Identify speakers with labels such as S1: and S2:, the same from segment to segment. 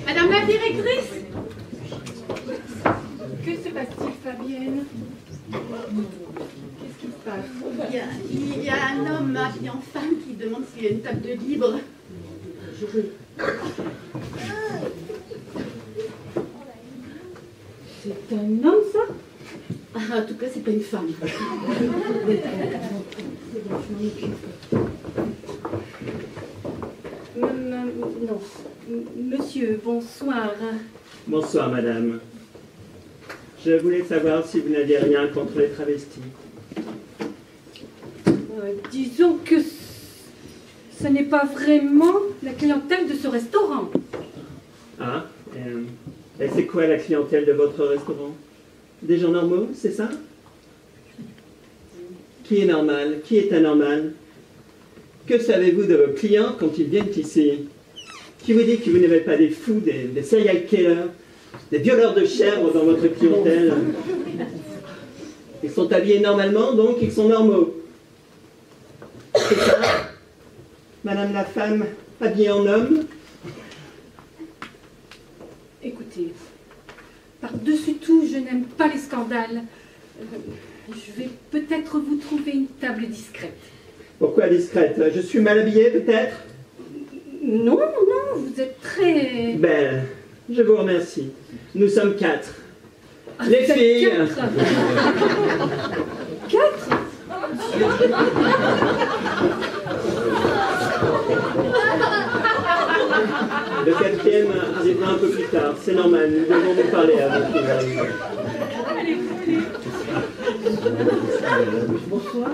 S1: Madame la directrice, que se passe-t-il, Fabienne? Qu'est-ce qui se passe?
S2: Il y a un homme habillé en femme qui demande s'il y a une table de libre.
S1: C'est un homme, ça?
S2: Ah, en tout cas, c'est pas une femme.
S1: Non. Monsieur, bonsoir.
S3: Bonsoir, madame. Je voulais savoir si vous n'aviez rien contre les travestis.
S1: Disons que ce n'est pas vraiment la clientèle de ce restaurant.
S3: Ah, et c'est quoi la clientèle de votre restaurant? Des gens normaux, c'est ça? Qui est normal? Qui est anormal? Que savez-vous de vos clients quand ils viennent ici? Qui vous dit que vous n'avez pas des fous, des serial killers, des violeurs de chèvres dans votre clientèle? Ils sont habillés normalement, donc ils sont normaux. C'est ça? Madame la femme habillée en homme?
S1: Écoutez, par-dessus tout, je n'aime pas les scandales. Je vais peut-être vous trouver une table discrète.
S3: Pourquoi discrète? Je suis mal habillée, peut-être?
S1: Non, vous êtes très...
S3: Belle, je vous remercie. Nous sommes 4. Les
S1: Vous êtes
S3: filles.
S1: 4?
S3: Le 4e arrivera un peu plus tard, c'est normal, nous devons nous parler avant qu'il arrive.
S1: Bonsoir.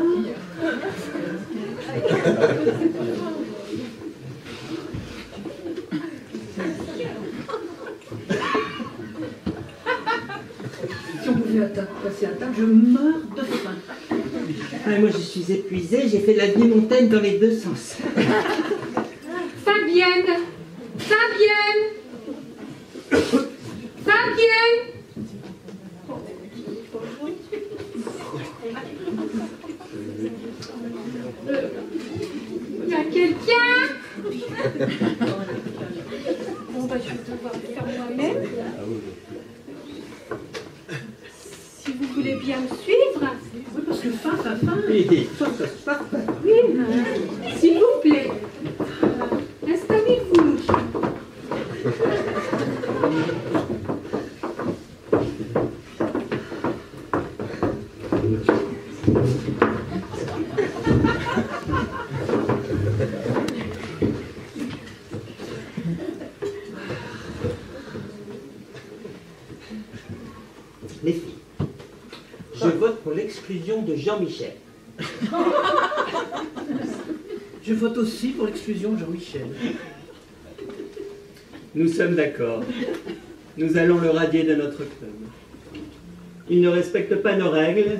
S4: Si on pouvait passer à table, je meurs de faim.
S5: Ah, moi, je suis épuisée, j'ai fait la demi-montagne dans les deux sens.
S1: Fabienne! Il y a quelqu'un? Bon, bah, je vais devoir le faire moi-même. Si vous voulez bien me suivre.
S4: Oui, parce que faim.
S1: Oui, s'il vous plaît. Installez-vous.
S5: Les filles, je vote pour l'exclusion de Jean-Michel.
S4: Je vote aussi pour l'exclusion de Jean-Michel.
S3: Nous sommes d'accord. Nous allons le radier de notre club. Il ne respecte pas nos règles.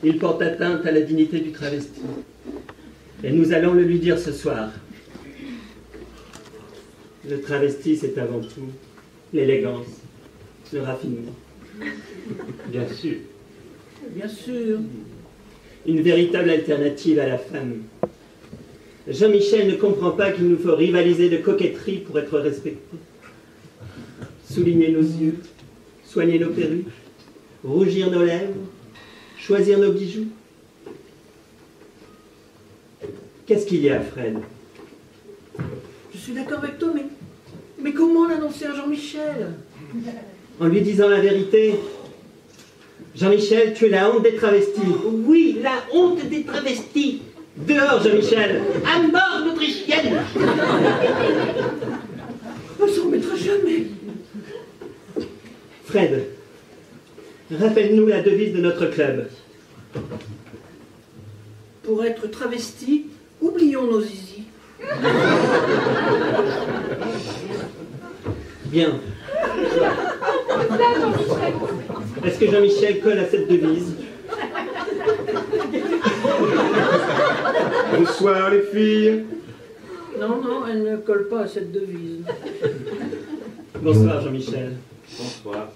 S3: Il porte atteinte à la dignité du travesti. Et nous allons le lui dire ce soir. Le travesti, c'est avant tout l'élégance, le raffinement.
S5: Bien sûr.
S4: Bien sûr.
S3: Une véritable alternative à la femme. Jean-Michel ne comprend pas qu'il nous faut rivaliser de coquetterie pour être respecté. Souligner nos yeux, soigner nos perruques, rougir nos lèvres, choisir nos bijoux. Qu'est-ce qu'il y a, Fred?
S4: Je suis d'accord avec toi, mais comment l'annoncer à Jean-Michel?
S3: En lui disant la vérité. Jean-Michel, tu es la honte des travestis.
S5: Oui, la honte des travestis.
S3: Dehors, Jean-Michel.
S5: À mort, l'Autrichienne.
S4: On ne s'en remettra jamais.
S3: Fred, rappelle-nous la devise de notre club.
S4: Pour être travesti, oublions nos zizi.
S3: Bien. Est-ce que Jean-Michel colle à cette devise?
S6: Bonsoir les filles.
S4: Non, elle ne colle pas à cette devise.
S3: Bonsoir Jean-Michel.
S6: Bonsoir.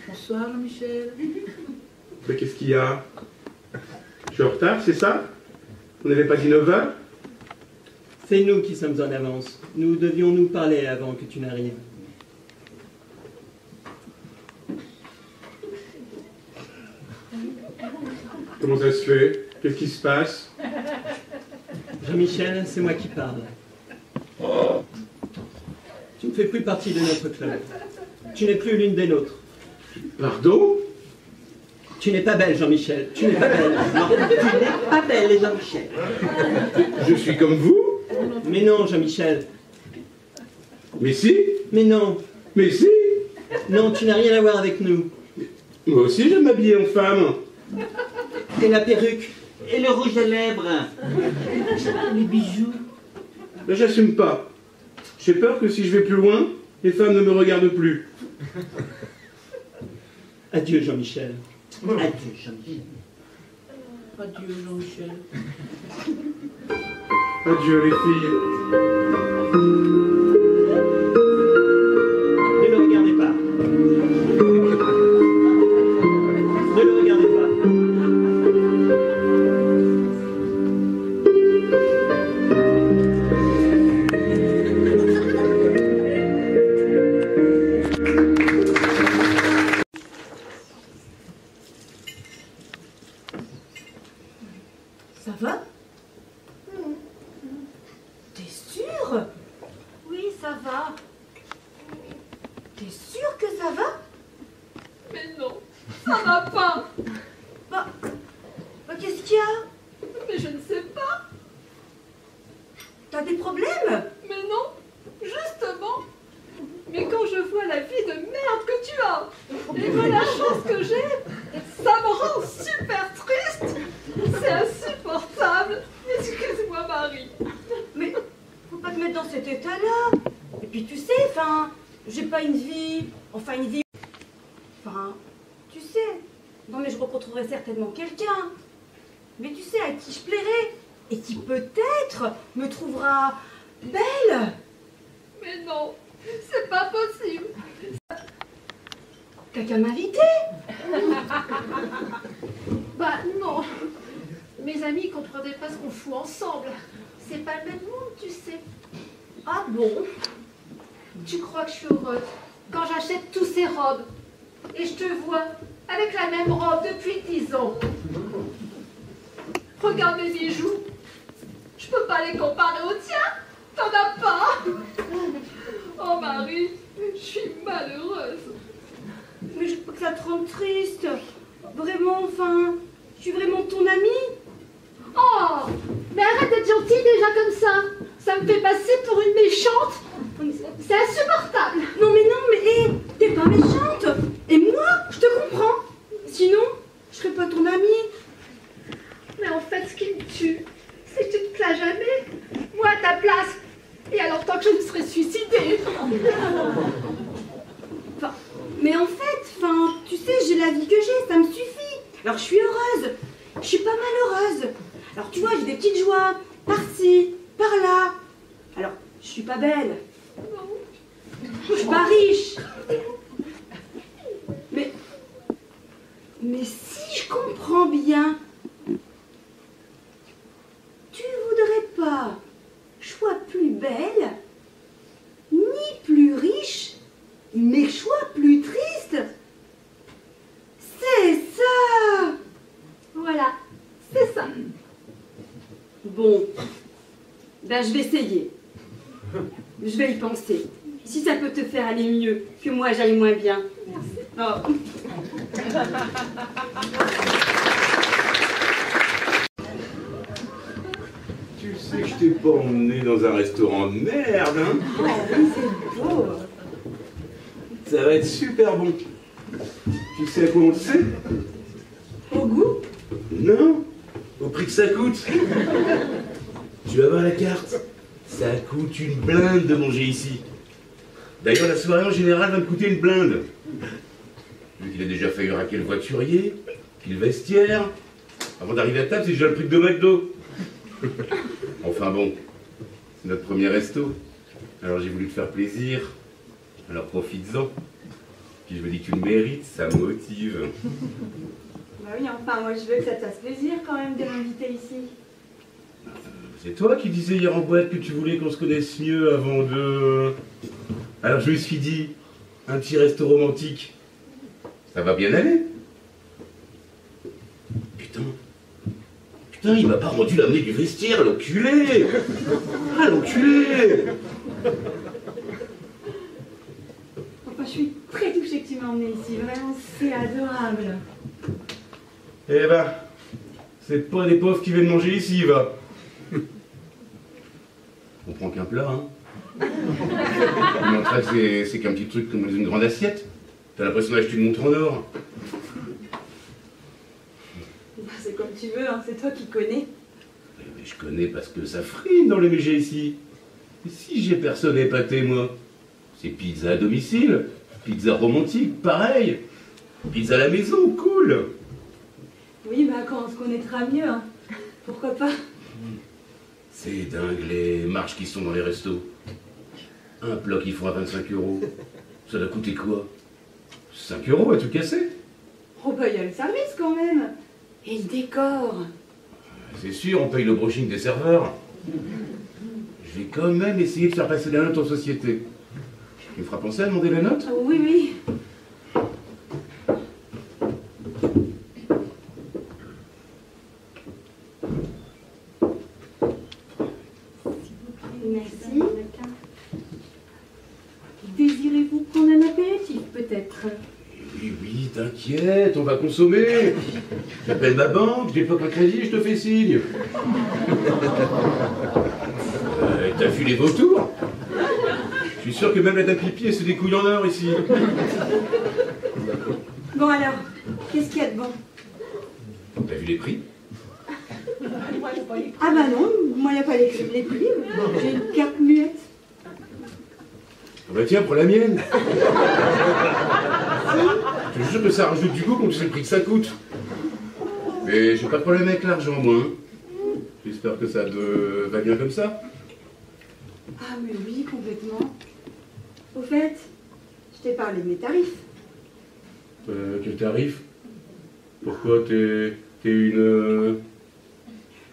S4: Bonsoir Jean-Michel.
S6: Mais qu'est-ce qu'il y a? Je suis en retard, c'est ça? On n'avait pas dit 9 heures?
S3: C'est nous qui sommes en avance. Nous devions nous parler avant que tu n'arrives.
S6: Comment ça se fait? Qu'est-ce qui se passe?
S3: Jean-Michel, c'est moi qui parle. Tu ne fais plus partie de notre club. Tu n'es plus l'une des nôtres.
S6: Pardon?
S3: Tu n'es pas belle, Jean-Michel. Tu n'es pas belle.
S5: Non, tu n'es pas belle, Jean-Michel.
S6: Je suis comme vous?
S3: Mais non, Jean-Michel.
S6: Mais si?
S3: Mais non.
S6: Mais si?
S3: Non, tu n'as rien à voir avec nous.
S6: Moi aussi, je vais m'habiller en femme.
S3: Et la perruque.
S5: Et le rouge à lèvres.
S2: Les bijoux.
S6: Ben, j'assume pas. J'ai peur que si je vais plus loin, les femmes ne me regardent plus.
S3: Adieu, Jean-Michel.
S5: Adieu, Jean-Michel.
S4: Adieu, Jean-Michel.
S6: Adieu les filles.
S3: Ne le regardez pas. Ne le regardez pas.
S7: Ça va? T'es sûre?
S2: Oui, ça va.
S7: T'es sûre que ça va?
S1: Mais non, ça va pas.
S7: Bah qu'est-ce qu'il y a?
S1: Mais je ne sais pas.
S7: T'as des problèmes?
S1: Mais non, justement. Mais quand je vois la vie de merde que tu as, et vois la chance que j'ai, ça me rend super triste. C'est insupportable. Excuse-moi, Marie.
S7: Mais faut pas te mettre dans cet état-là. Et puis tu sais, j'ai pas une vie... tu sais. Non mais je rencontrerai certainement quelqu'un. Mais tu sais, à qui je plairai. Et qui peut-être me trouvera belle.
S1: Mais non, c'est pas possible.
S7: T'as qu'à m'inviter.
S1: Bah non. Mes amis comprenaient pas ce qu'on fout ensemble. C'est pas le même monde, tu sais.
S7: Ah bon?
S1: Tu crois que je suis heureuse quand j'achète tous ces robes et je te vois avec la même robe depuis 10 ans. Regarde mes bijoux. Je peux pas les comparer aux tiens. T'en as pas. Oh Marie, je suis malheureuse.
S7: Mais je peux que ça te rende triste. Vraiment, je suis vraiment ton amie.
S1: Oh, mais arrête d'être gentille déjà comme ça. Ça me fait passer pour une méchante. C'est insupportable.
S7: Non, mais t'es pas méchante. Et moi, je te comprends. Sinon, je serais pas ton amie.
S1: Mais en fait, ce qui me tue, c'est que tu te plains jamais. Moi, à ta place. Et alors, tant que je me serais suicidée.
S7: Mais en fait, tu sais, j'ai la vie que j'ai, ça me suffit. Alors, je suis heureuse. Je suis pas malheureuse. Alors, tu vois, j'ai des petites joies. Par-ci, par-là. Alors, je suis pas belle. Je suis pas riche. Mais si je comprends bien, tu voudrais pas que je sois plus belle, ni plus riche, mais que je sois plus triste. C'est ça.
S1: Voilà, c'est ça.
S7: Bon, ben je vais essayer. Je vais y penser. Si ça peut te faire aller mieux, que moi j'aille moins bien.
S1: Merci.
S7: Oh.
S6: Tu sais que je t'ai pas emmené dans un restaurant de merde, hein?
S7: Oh oui, c'est beau.
S6: Ça va être super bon. Tu sais à quoi on le sait?
S7: Au goût?
S6: Non, au prix que ça coûte. Tu vas voir la carte. Ça coûte une blinde de manger ici. D'ailleurs, la soirée en général va me coûter une blinde. Vu qu'il a déjà failli raquer le voiturier, puis le vestiaire. Avant d'arriver à table, c'est déjà le prix de 2 McDo. Enfin bon, c'est notre premier resto. Alors j'ai voulu te faire plaisir. Alors profites-en. Puis je me dis que tu le mérites, ça me motive.
S7: Bah oui, enfin, moi je veux que ça te fasse plaisir quand même de m'inviter ici.
S6: C'est toi qui disais hier en boîte que tu voulais qu'on se connaisse mieux avant de... Alors je me suis dit, un petit resto romantique, ça va bien aller. Putain, il m'a pas rendu l'amener du vestiaire, l'enculé. Ah, l'enculé.
S7: Enfin, je suis très touchée que tu m'as emmenée ici. Vraiment, c'est adorable.
S6: Eh ben, c'est pas des pauvres qui viennent manger ici, va. On prend qu'un plat, hein. L'entrée, c'est qu'un petit truc comme dans une grande assiette. T'as l'impression d'acheter une montre en or.
S7: C'est comme tu veux, hein. C'est toi qui connais.
S6: Mais je connais parce que ça frime dans les MG ici. Et si j'ai personne à épater, moi, c'est pizza à domicile, pizza romantique, pareil. Pizza à la maison, cool.
S7: Oui, bah quand on se connaîtra mieux, hein. Pourquoi pas?
S6: C'est dingue les marges qui sont dans les restos. Un plat qui fera 25 €. Ça doit coûter quoi? 5 € à tout casser?
S7: Oh bah il y a le service quand même. Et le décor.
S6: C'est sûr, on paye le brushing des serveurs. Je vais quand même essayer de faire passer la note en société. Tu me feras penser à demander la note?
S7: Oh, oui, oui. Merci. Désirez-vous prendre un apéritif, peut-être?
S6: Oui, t'inquiète, on va consommer. J'appelle ma banque, j'ai pas un crédit, je te fais signe. T'as vu les vautours? Je suis sûr que même la dame pipi, elle se découille en or ici.
S7: Bon alors, qu'est-ce qu'il y a de bon?
S6: T'as vu les prix?
S7: Ah bah non, moi il n'y a pas les prix. J'ai une carte muette.
S6: Ah bah tiens, prends la mienne. Je te jure que ça rajoute du goût quand tu sais le prix que ça coûte. Mais j'ai pas de problème avec l'argent, moi. J'espère que ça te va bien comme ça.
S7: Ah mais oui, complètement. Au fait, je t'ai parlé de mes tarifs.
S6: Quel tarif? Pourquoi t'es une...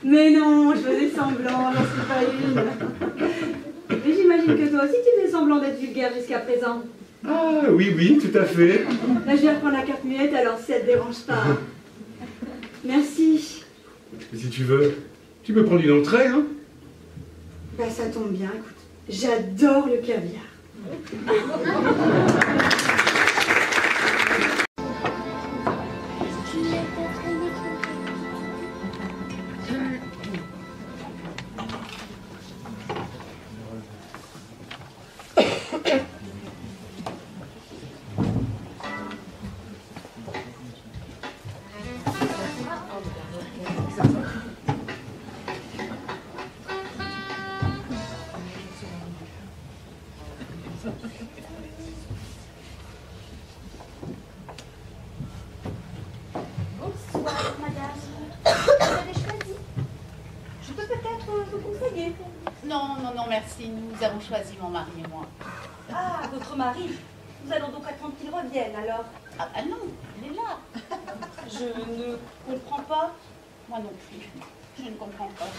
S7: Mais non, je faisais semblant, j'en suis pas une. Et j'imagine que toi aussi tu fais semblant d'être vulgaire jusqu'à présent.
S6: Ah oui, tout à fait.
S7: Là je vais reprendre la carte muette, alors si ça te dérange pas. Merci.
S6: Et si tu veux, tu peux prendre une entrée, hein?
S7: Bah ça tombe bien, écoute. J'adore le caviar.
S8: Bonsoir, madame. Vous avez choisi? Je peux peut-être vous conseiller.
S2: Non, merci. Nous avons choisi mon mari et moi.
S7: Ah, votre mari. Nous allons donc attendre qu'il revienne alors.
S2: Ah non, il est là. Je ne comprends pas. Moi non plus. Je ne comprends pas.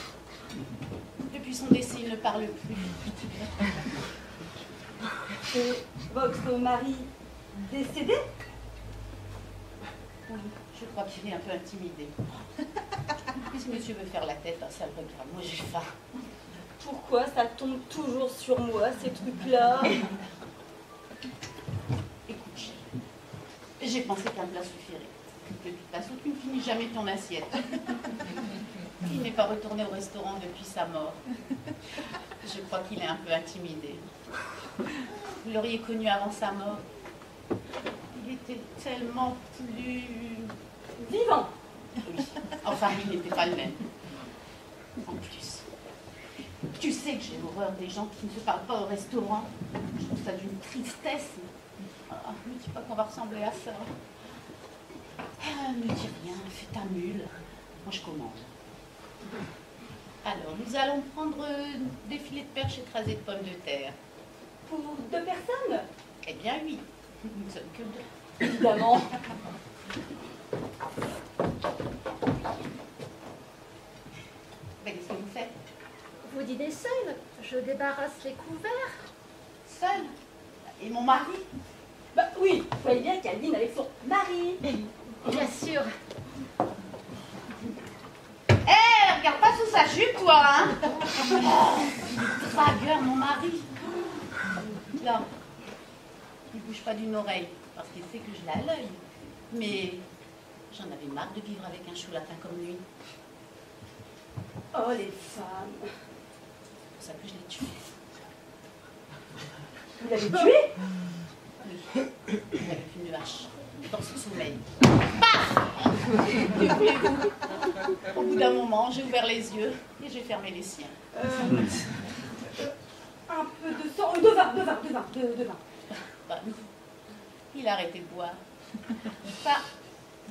S2: Depuis son décès, il ne parle plus.
S7: C'est votre mari décédé?
S2: Oui, je crois qu'il est un peu intimidé. Puisque monsieur veut faire la tête, ça le regarde. Moi, j'ai faim.
S7: Pourquoi ça tombe toujours sur moi, ces trucs-là?
S2: Écoute, chérie, j'ai pensé qu'un plat suffirait. De toute façon, tu ne finis jamais ton assiette. Il n'est pas retourné au restaurant depuis sa mort. Je crois qu'il est un peu intimidé. Vous l'auriez connu avant sa mort. Il était tellement plus...
S7: Vivant.
S2: Oui. Enfin, il n'était pas le même. En plus, tu sais que j'ai horreur des gens qui ne se parlent pas au restaurant. Je trouve ça d'une tristesse. Ah, ne dis pas qu'on va ressembler à ça. Ah, ne dis rien, fais ta mule. Moi, je commande. Alors, nous allons prendre des filets de perche écrasés de pommes de terre.
S7: Pour 2 personnes?
S2: Eh bien, oui. Nous ne sommes que 2.
S7: Évidemment.
S2: Mais qu'est-ce que vous faites?
S8: faut dîner seul. Je débarrasse les couverts.
S2: Seule? Et mon mari?
S7: Bah oui, vous voyez bien qu'elle dîne avec son mari.
S8: Bien sûr.
S2: Eh, regarde pas sous sa jupe, toi, hein? Dragueur, mon mari. Là, il bouge pas d'une oreille, parce qu'il sait que je l'ai à l'œil. Mais j'en avais marre de vivre avec un choulatin comme lui.
S7: Oh, les femmes.
S2: C'est pour ça que je l'ai tué.
S7: Vous l'avez tué?
S2: Oui, avec une vache, dans son sommeil. Paf! Au bout d'un moment, j'ai ouvert les yeux et j'ai fermé les siens.
S7: Un peu de sang, de vin.
S2: Bah, il a arrêté de boire. Enfin,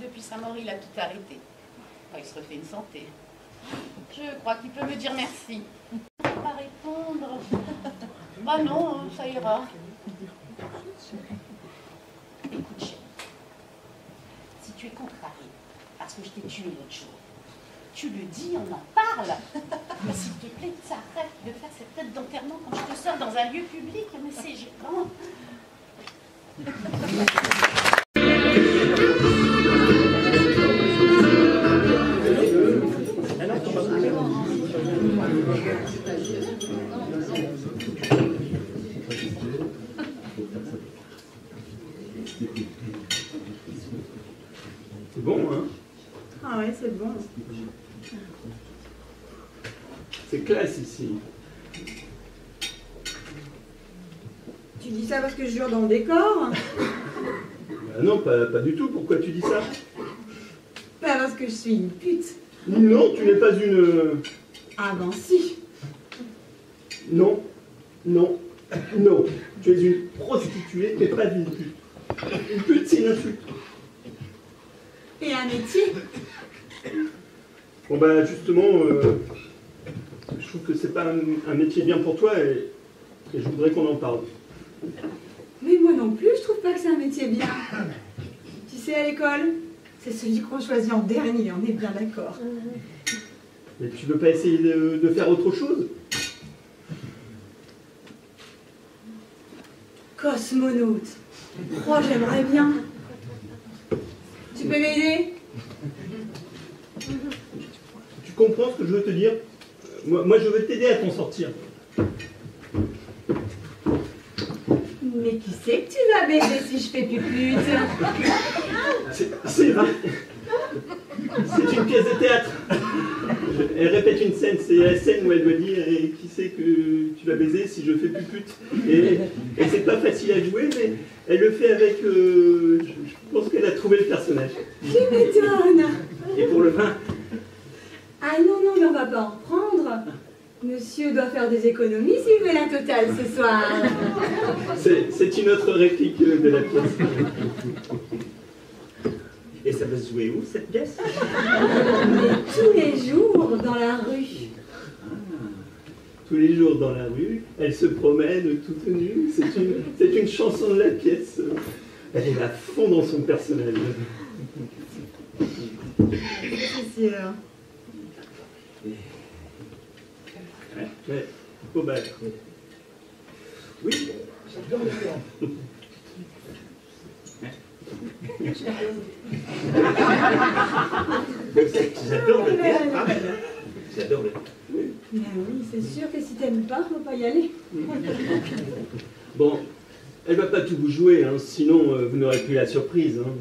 S2: depuis sa mort, il a tout arrêté. Enfin, il se refait une santé. Je crois qu'il peut me dire merci. Il ne peut pas répondre. Bah non, ça ira. Écoute, chérie, si tu es contrarié parce que je t'ai tué l'autre jour, tu le dis, on en parle. Mais s'il te plaît, t'arrêtes de faire cette tête d'enterrement quand je te sors dans un lieu public. Mais c'est gênant.
S3: C'est bon, hein?
S7: Ah ouais, c'est bon.
S3: C'est classe ici.
S7: Tu dis ça parce que je jure dans le décor?
S3: Bah non, pas du tout. Pourquoi tu dis ça?
S7: Pas parce que je suis une pute.
S3: Non, tu n'es pas une...
S7: Ah ben si.
S3: Non, non, non. Tu es une prostituée, mais pas une pute. Une pute, c'est une insulte.
S7: Et un métier?
S3: Bon bah justement, je trouve que c'est pas un métier bien pour toi et je voudrais qu'on en parle.
S7: Mais moi non plus, je trouve pas que c'est un métier bien. Tu sais, à l'école, c'est celui qu'on choisit en dernier, on est bien d'accord.
S3: Mais tu veux pas essayer de faire autre chose?
S7: Cosmonaute. Oh, j'aimerais bien. Tu peux m'aider?
S3: Tu comprends ce que je veux te dire? Moi je veux t'aider à t'en sortir.
S7: Mais qui c'est que tu vas baiser si je fais pupute?
S3: C'est vrai. C'est une pièce de théâtre. Elle répète une scène, c'est la scène où elle doit dire et qui sait que tu vas baiser si je fais pupute. Et c'est pas facile à jouer, mais elle le fait avec... je pense qu'elle a trouvé le personnage.
S7: Tu m'étonnes.
S3: Et pour le vin,
S7: Ah non, non, mais on va pas en prendre. Monsieur doit faire des économies s'il veut la totale ce soir.
S3: c'est une autre réplique de la pièce.
S5: Et ça va se jouer où, cette pièce?
S7: Mais tous les jours dans la rue.
S3: Tous les jours dans la rue, elle se promène toute nue. C'est une chanson de la pièce. Elle est à fond dans son personnage.
S7: C'est sûr.
S3: Ouais. Oh bah. Oui.
S6: J'adore le théâtre.
S5: J'adore le théâtre. Ah, j'adore le théâtre.
S7: Ben oui, c'est sûr que si t'aimes pas, faut pas y aller.
S3: Bon, elle va pas tout vous jouer, hein, sinon vous n'aurez plus la surprise. Hein.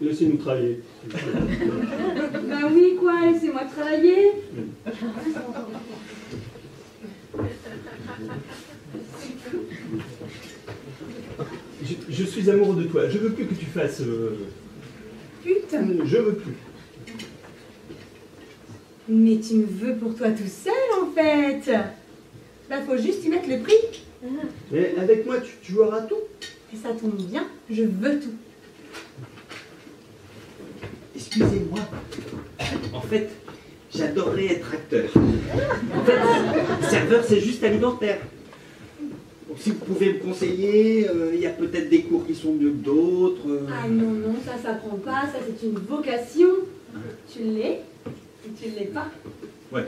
S3: Laissez-nous travailler.
S7: Ben oui, quoi, laissez-moi travailler.
S3: Je suis amoureux de toi. Je veux plus que tu fasses...
S7: Pute.
S3: Je veux plus.
S7: Mais tu me veux pour toi tout seul, en fait. Bah, faut juste y mettre le prix.
S3: Mais avec moi, tu auras tout.
S7: Et ça tombe bien, je veux tout.
S5: Excusez-moi. En fait, j'adorerais être acteur. En fait, serveur, c'est juste alimentaire. Donc, si vous pouvez me conseiller, il y a peut-être des cours qui sont mieux que d'autres.
S7: Ah non, non, ça s'apprend pas, ça c'est une vocation. Tu l'es ou tu ne l'es pas.
S5: Ouais.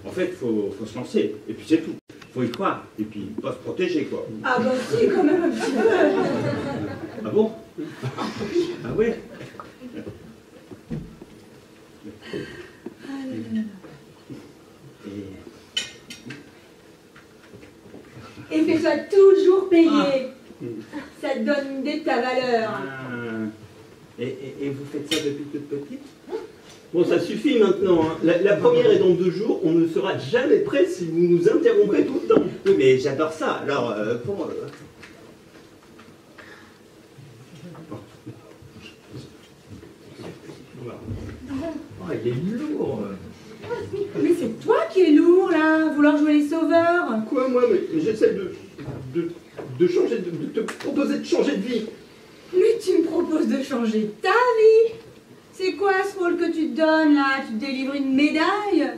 S5: En fait, faut se lancer, et puis c'est tout. Faut y croire, et puis pas se protéger, quoi.
S7: Ah bah si, quand même un petit peu.
S5: Ah bon? Ah ouais?
S7: Et fais-toi toujours payer. Ça te donne une idée de ta valeur.
S5: Et vous faites ça depuis toute petite?
S3: Bon, ça suffit maintenant. Hein. La première est dans 2 jours. On ne sera jamais prêt si vous nous interrompez tout le temps.
S5: Oui, mais j'adore ça. Alors, pour...
S4: Oh, il est lourd.
S7: Mais c'est toi qui es lourd, là, vouloir jouer les sauveurs.
S3: Quoi, moi? Mais j'essaie de changer, de te proposer de changer de vie.
S7: Mais tu me proposes de changer ta vie. C'est quoi ce rôle que tu te donnes, là? Tu te délivres une médaille?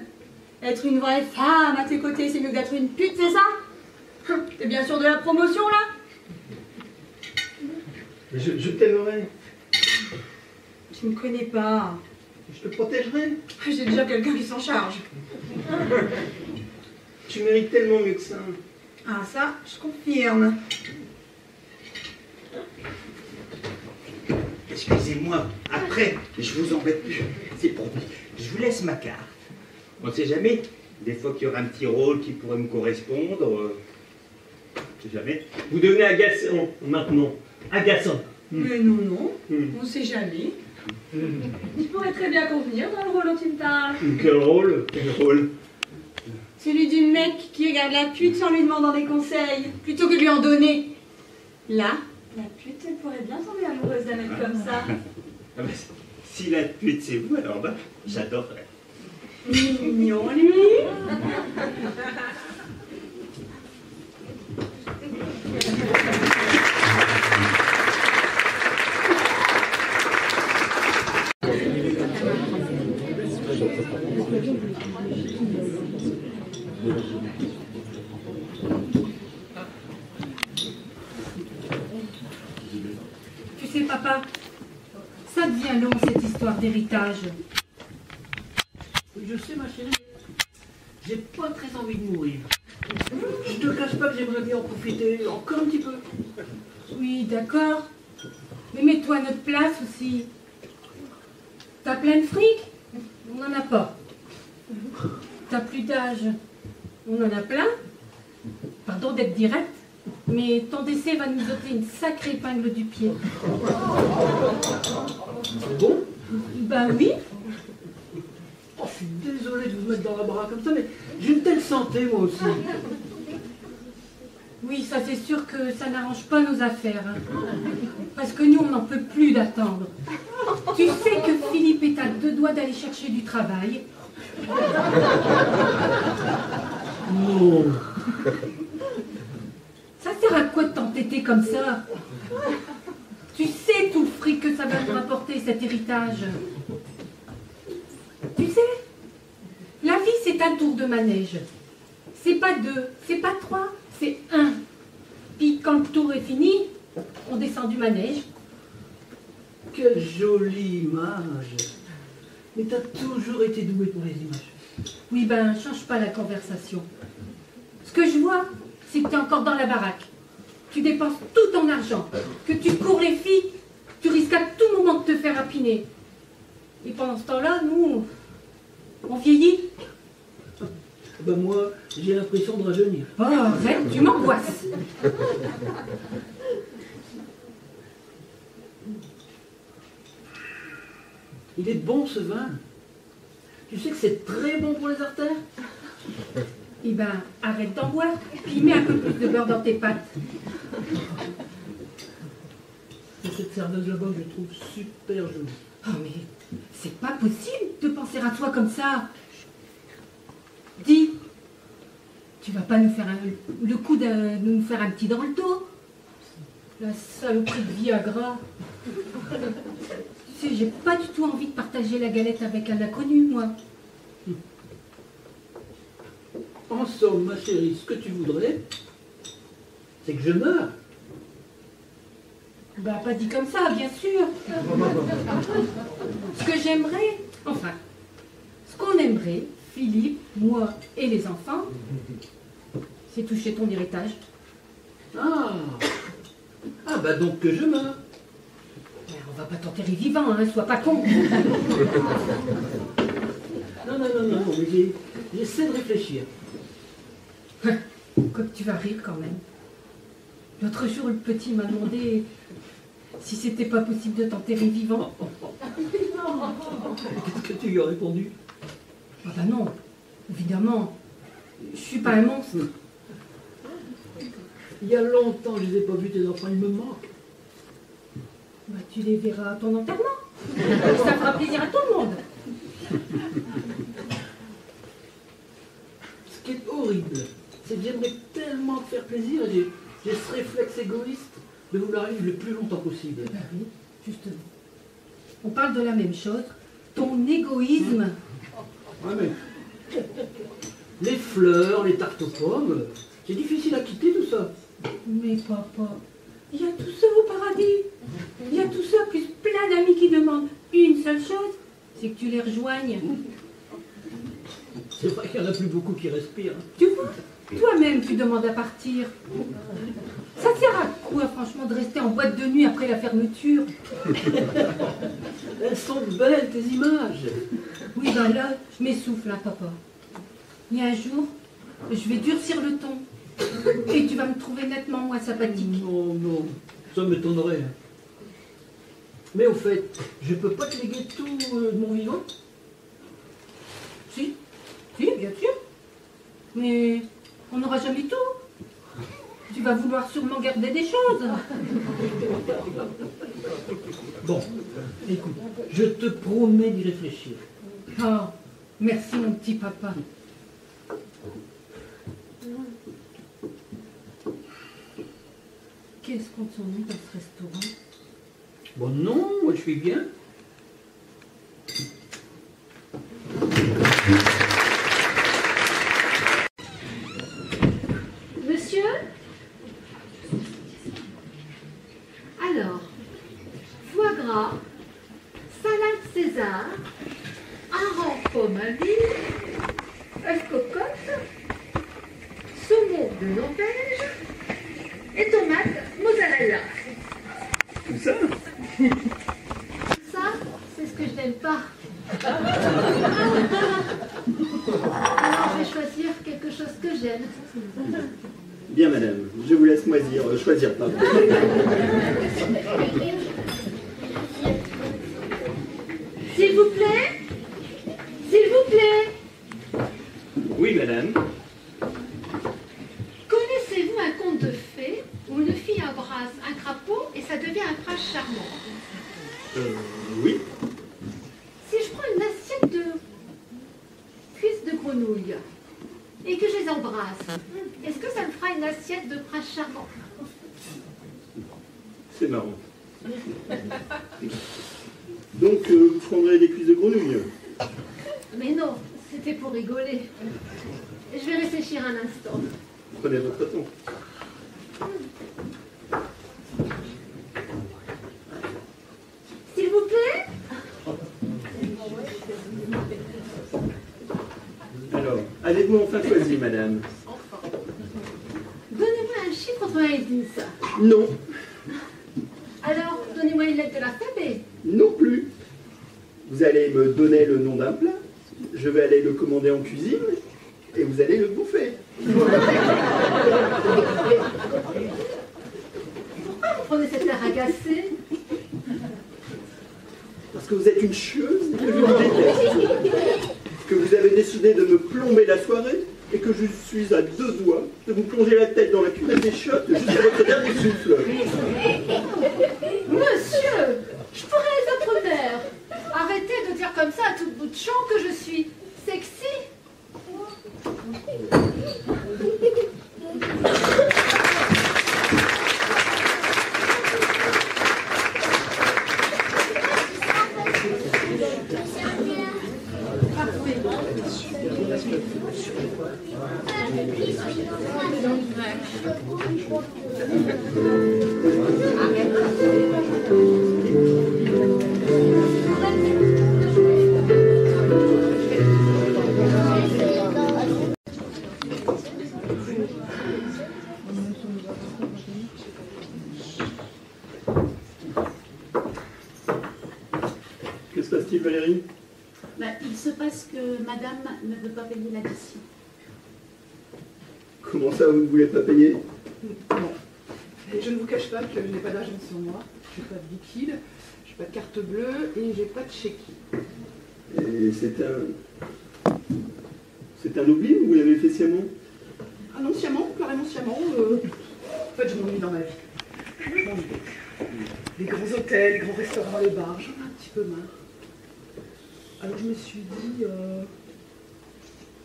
S7: Être une vraie femme à tes côtés, c'est mieux que d'être une pute, c'est ça? T'es bien sûr de la promotion, là?
S3: Mais je t'aimerais.
S7: Tu me connais pas.
S3: Je te protégerai.
S7: J'ai déjà quelqu'un qui s'en charge.
S3: Tu mérites tellement mieux que ça.
S7: Ah, ça, je confirme.
S5: Excusez-moi, après, je vous embête plus. C'est promis. Je vous laisse ma carte. On ne sait jamais. Des fois qu'il y aura un petit rôle qui pourrait me correspondre. Je sais jamais.
S3: Vous devenez agaçant maintenant. Agaçant.
S7: Mais non, on sait jamais.
S1: Je pourrais très bien convenir dans le rôle dont tu me parles.
S3: Quel rôle? Quel rôle?
S7: Celui du mec qui regarde la pute sans lui demandant des conseils, plutôt que de lui en donner. Là, la pute, elle pourrait bien tomber amoureuse d'un mec comme ça.
S5: Ah bah, si la pute c'est vous, alors bah, j'adorerais.
S7: Mignon, lui.
S9: Tu sais, papa, ça devient long, cette histoire d'héritage.
S4: Je sais, ma chérie, j'ai pas très envie de mourir. Je te cache pas que j'aimerais bien en profiter encore un petit peu.
S9: Oui, d'accord. Mais mets-toi à notre place aussi. T'as plein de fric? On n'en a pas. T'as plus d'âge? On en a plein. Pardon d'être direct, mais ton décès va nous ôter une sacrée épingle du pied.
S4: C'est bon?
S9: Ben oui.
S4: Oh, je suis désolé de vous mettre dans la bras comme ça, mais j'ai une telle santé, moi aussi.
S9: Oui, ça c'est sûr que ça n'arrange pas nos affaires. Hein. Parce que nous, on n'en peut plus d'attendre. Tu sais que Philippe est à 2 doigts d'aller chercher du travail.
S4: Non.
S9: Ça sert à quoi de t'entêter comme ça? Tu sais tout le fric que ça va nous rapporter, cet héritage. Tu sais, la vie c'est un tour de manège. C'est pas 2, c'est pas 3, c'est 1. Puis quand le tour est fini, on descend du manège.
S4: Quelle jolie image. Mais t'as toujours été douée pour les images.
S9: Oui, ben, change pas la conversation. Ce que je vois, c'est que tu es encore dans la baraque. Tu dépenses tout ton argent, que tu cours les filles, tu risques à tout moment de te faire rapiner. Et pendant ce temps-là, nous, on vieillit.
S4: Ben moi, j'ai l'impression de rajeunir.
S9: Oh, arrête, tu m'angoisses.
S4: Il est bon ce vin. Tu sais que c'est très bon pour les artères?
S9: Eh ben, arrête d'en boire, puis mets un peu plus de beurre dans tes pâtes.
S4: Et cette serveuse là-bas, je la trouve super jolie.
S9: Oh, mais c'est pas possible de penser à toi comme ça. Dis, tu vas pas nous faire le coup de nous faire un petit dans le dos? La saloperie de Viagra. Tu sais, j'ai pas du tout envie de partager la galette avec un inconnu, moi.
S4: En somme, ma chérie, ce que tu voudrais, c'est que je meure.
S9: Bah, pas dit comme ça, bien sûr. Ce que j'aimerais, enfin, ce qu'on aimerait, Philippe, moi et les enfants, c'est toucher ton héritage.
S4: Ah, bah donc que je meurs.
S9: Mais on va pas t'enterrer vivant, hein, sois pas con.
S4: Non, mais j'essaie de réfléchir.
S9: Comme tu vas rire quand même. L'autre jour, le petit m'a demandé si c'était pas possible de t'enterrer vivant.
S4: Qu'est-ce que tu lui as répondu?
S9: Ah bah non, évidemment. Je suis pas un monstre.
S4: Il y a longtemps que je les ai pas vus, tes enfants, ils me manquent.
S9: Bah tu les verras à ton enterrement. Ça fera plaisir à tout le monde.
S4: Ce qui est horrible, c'est que j'aimerais tellement te faire plaisir, et j'ai ce réflexe égoïste de vouloir vivre le plus longtemps possible.
S9: Ben oui, justement. On parle de la même chose. Ton égoïsme.
S4: Ouais, mais les fleurs, les tartes aux pommes, c'est difficile à quitter tout ça.
S9: Mais papa, il y a tout ça au paradis. Il y a tout ça, plus plein d'amis qui demandent une seule chose, c'est que tu les rejoignes.
S4: C'est vrai qu'il n'y en a plus beaucoup qui respirent.
S9: Tu vois, toi-même tu demandes à partir. Ça sert à quoi franchement de rester en boîte de nuit après la fermeture?
S4: Elles sont belles tes images.
S9: Oui, ben là, je m'essouffle, hein, papa. Il y a un jour, je vais durcir le ton. Et tu vas me trouver nettement moins sympathique.
S4: Non, ça m'étonnerait. Mais au fait, je peux pas te léguer tout de mon vivant?
S9: Si, bien sûr. Mais on n'aura jamais tout. Tu vas vouloir sûrement garder des choses.
S4: Bon, écoute, je te promets d'y réfléchir.
S9: Oh, merci mon petit papa. Qu'est-ce qu'on s'ennuie dans ce restaurant?
S4: Bon non, moi je suis bien.
S1: Monsieur? Alors, foie gras, salade César, hareng pomme à l'huile, œuf cocotte, saumon de Norvège et tomates mozzarella.
S3: Tout ça?
S1: Ça, c'est ce que je n'aime pas. Alors, je vais choisir quelque chose que j'aime.
S3: Bien, madame, je vous laisse choisir, pardon.
S1: S'il vous plaît? S'il vous plaît?
S3: Oui, madame.
S1: Connaissez-vous un conte de fées où une fille embrasse un crapaud et ça devient un prince charmant?
S3: Oui.
S1: Si je prends une assiette de cuisses de grenouille et que je les embrasse, est-ce que ça me fera une assiette de prince charmant?
S3: C'est marrant. Donc, vous prendrez des cuisses de grenouille?
S1: Mais non, c'était pour rigoler. Je vais réfléchir un instant.
S3: Prenez votre temps.
S1: S'il vous plaît?
S3: Alors, avez-vous enfin choisi, madame?
S1: Donnez-moi un chiffre entre 1 et 10.
S3: Non.
S1: Alors, donnez-moi une lettre de l'alphabet.
S3: Non plus. Vous allez me donner le nom d'un plat, je vais aller le commander en cuisine, et vous allez le bouffer.
S1: Pourquoi vous prenez cet air agacé?
S3: Parce que vous êtes une chieuse et que je vous déteste. Que vous avez décidé de me plomber la soirée et que je suis à 2 doigts de vous plonger la tête dans la cuvette des chiottes jusqu'à votre dernier souffle.
S1: Monsieur, je pourrais être votre mère. Arrêtez de dire comme ça à tout bout de champ que je suis sexy.
S3: passe-t-il, Valérie?
S2: Il se passe que madame ne veut pas payer l'addition.
S3: Comment ça, vous ne voulez pas payer?
S1: Bon. Et je ne vous cache pas que je n'ai pas d'argent sur moi, je n'ai pas de liquide, je n'ai pas de carte bleue et je n'ai pas de chéquier.
S3: Et c'est un oubli ou vous l'avez fait sciemment?
S1: Ah non, sciemment, carrément sciemment. En fait, je m'ennuie dans ma vie. Je m'ennuie. Les grands hôtels, les grands restaurants, les bars, j'en ai un petit peu marre. Alors je me suis dit,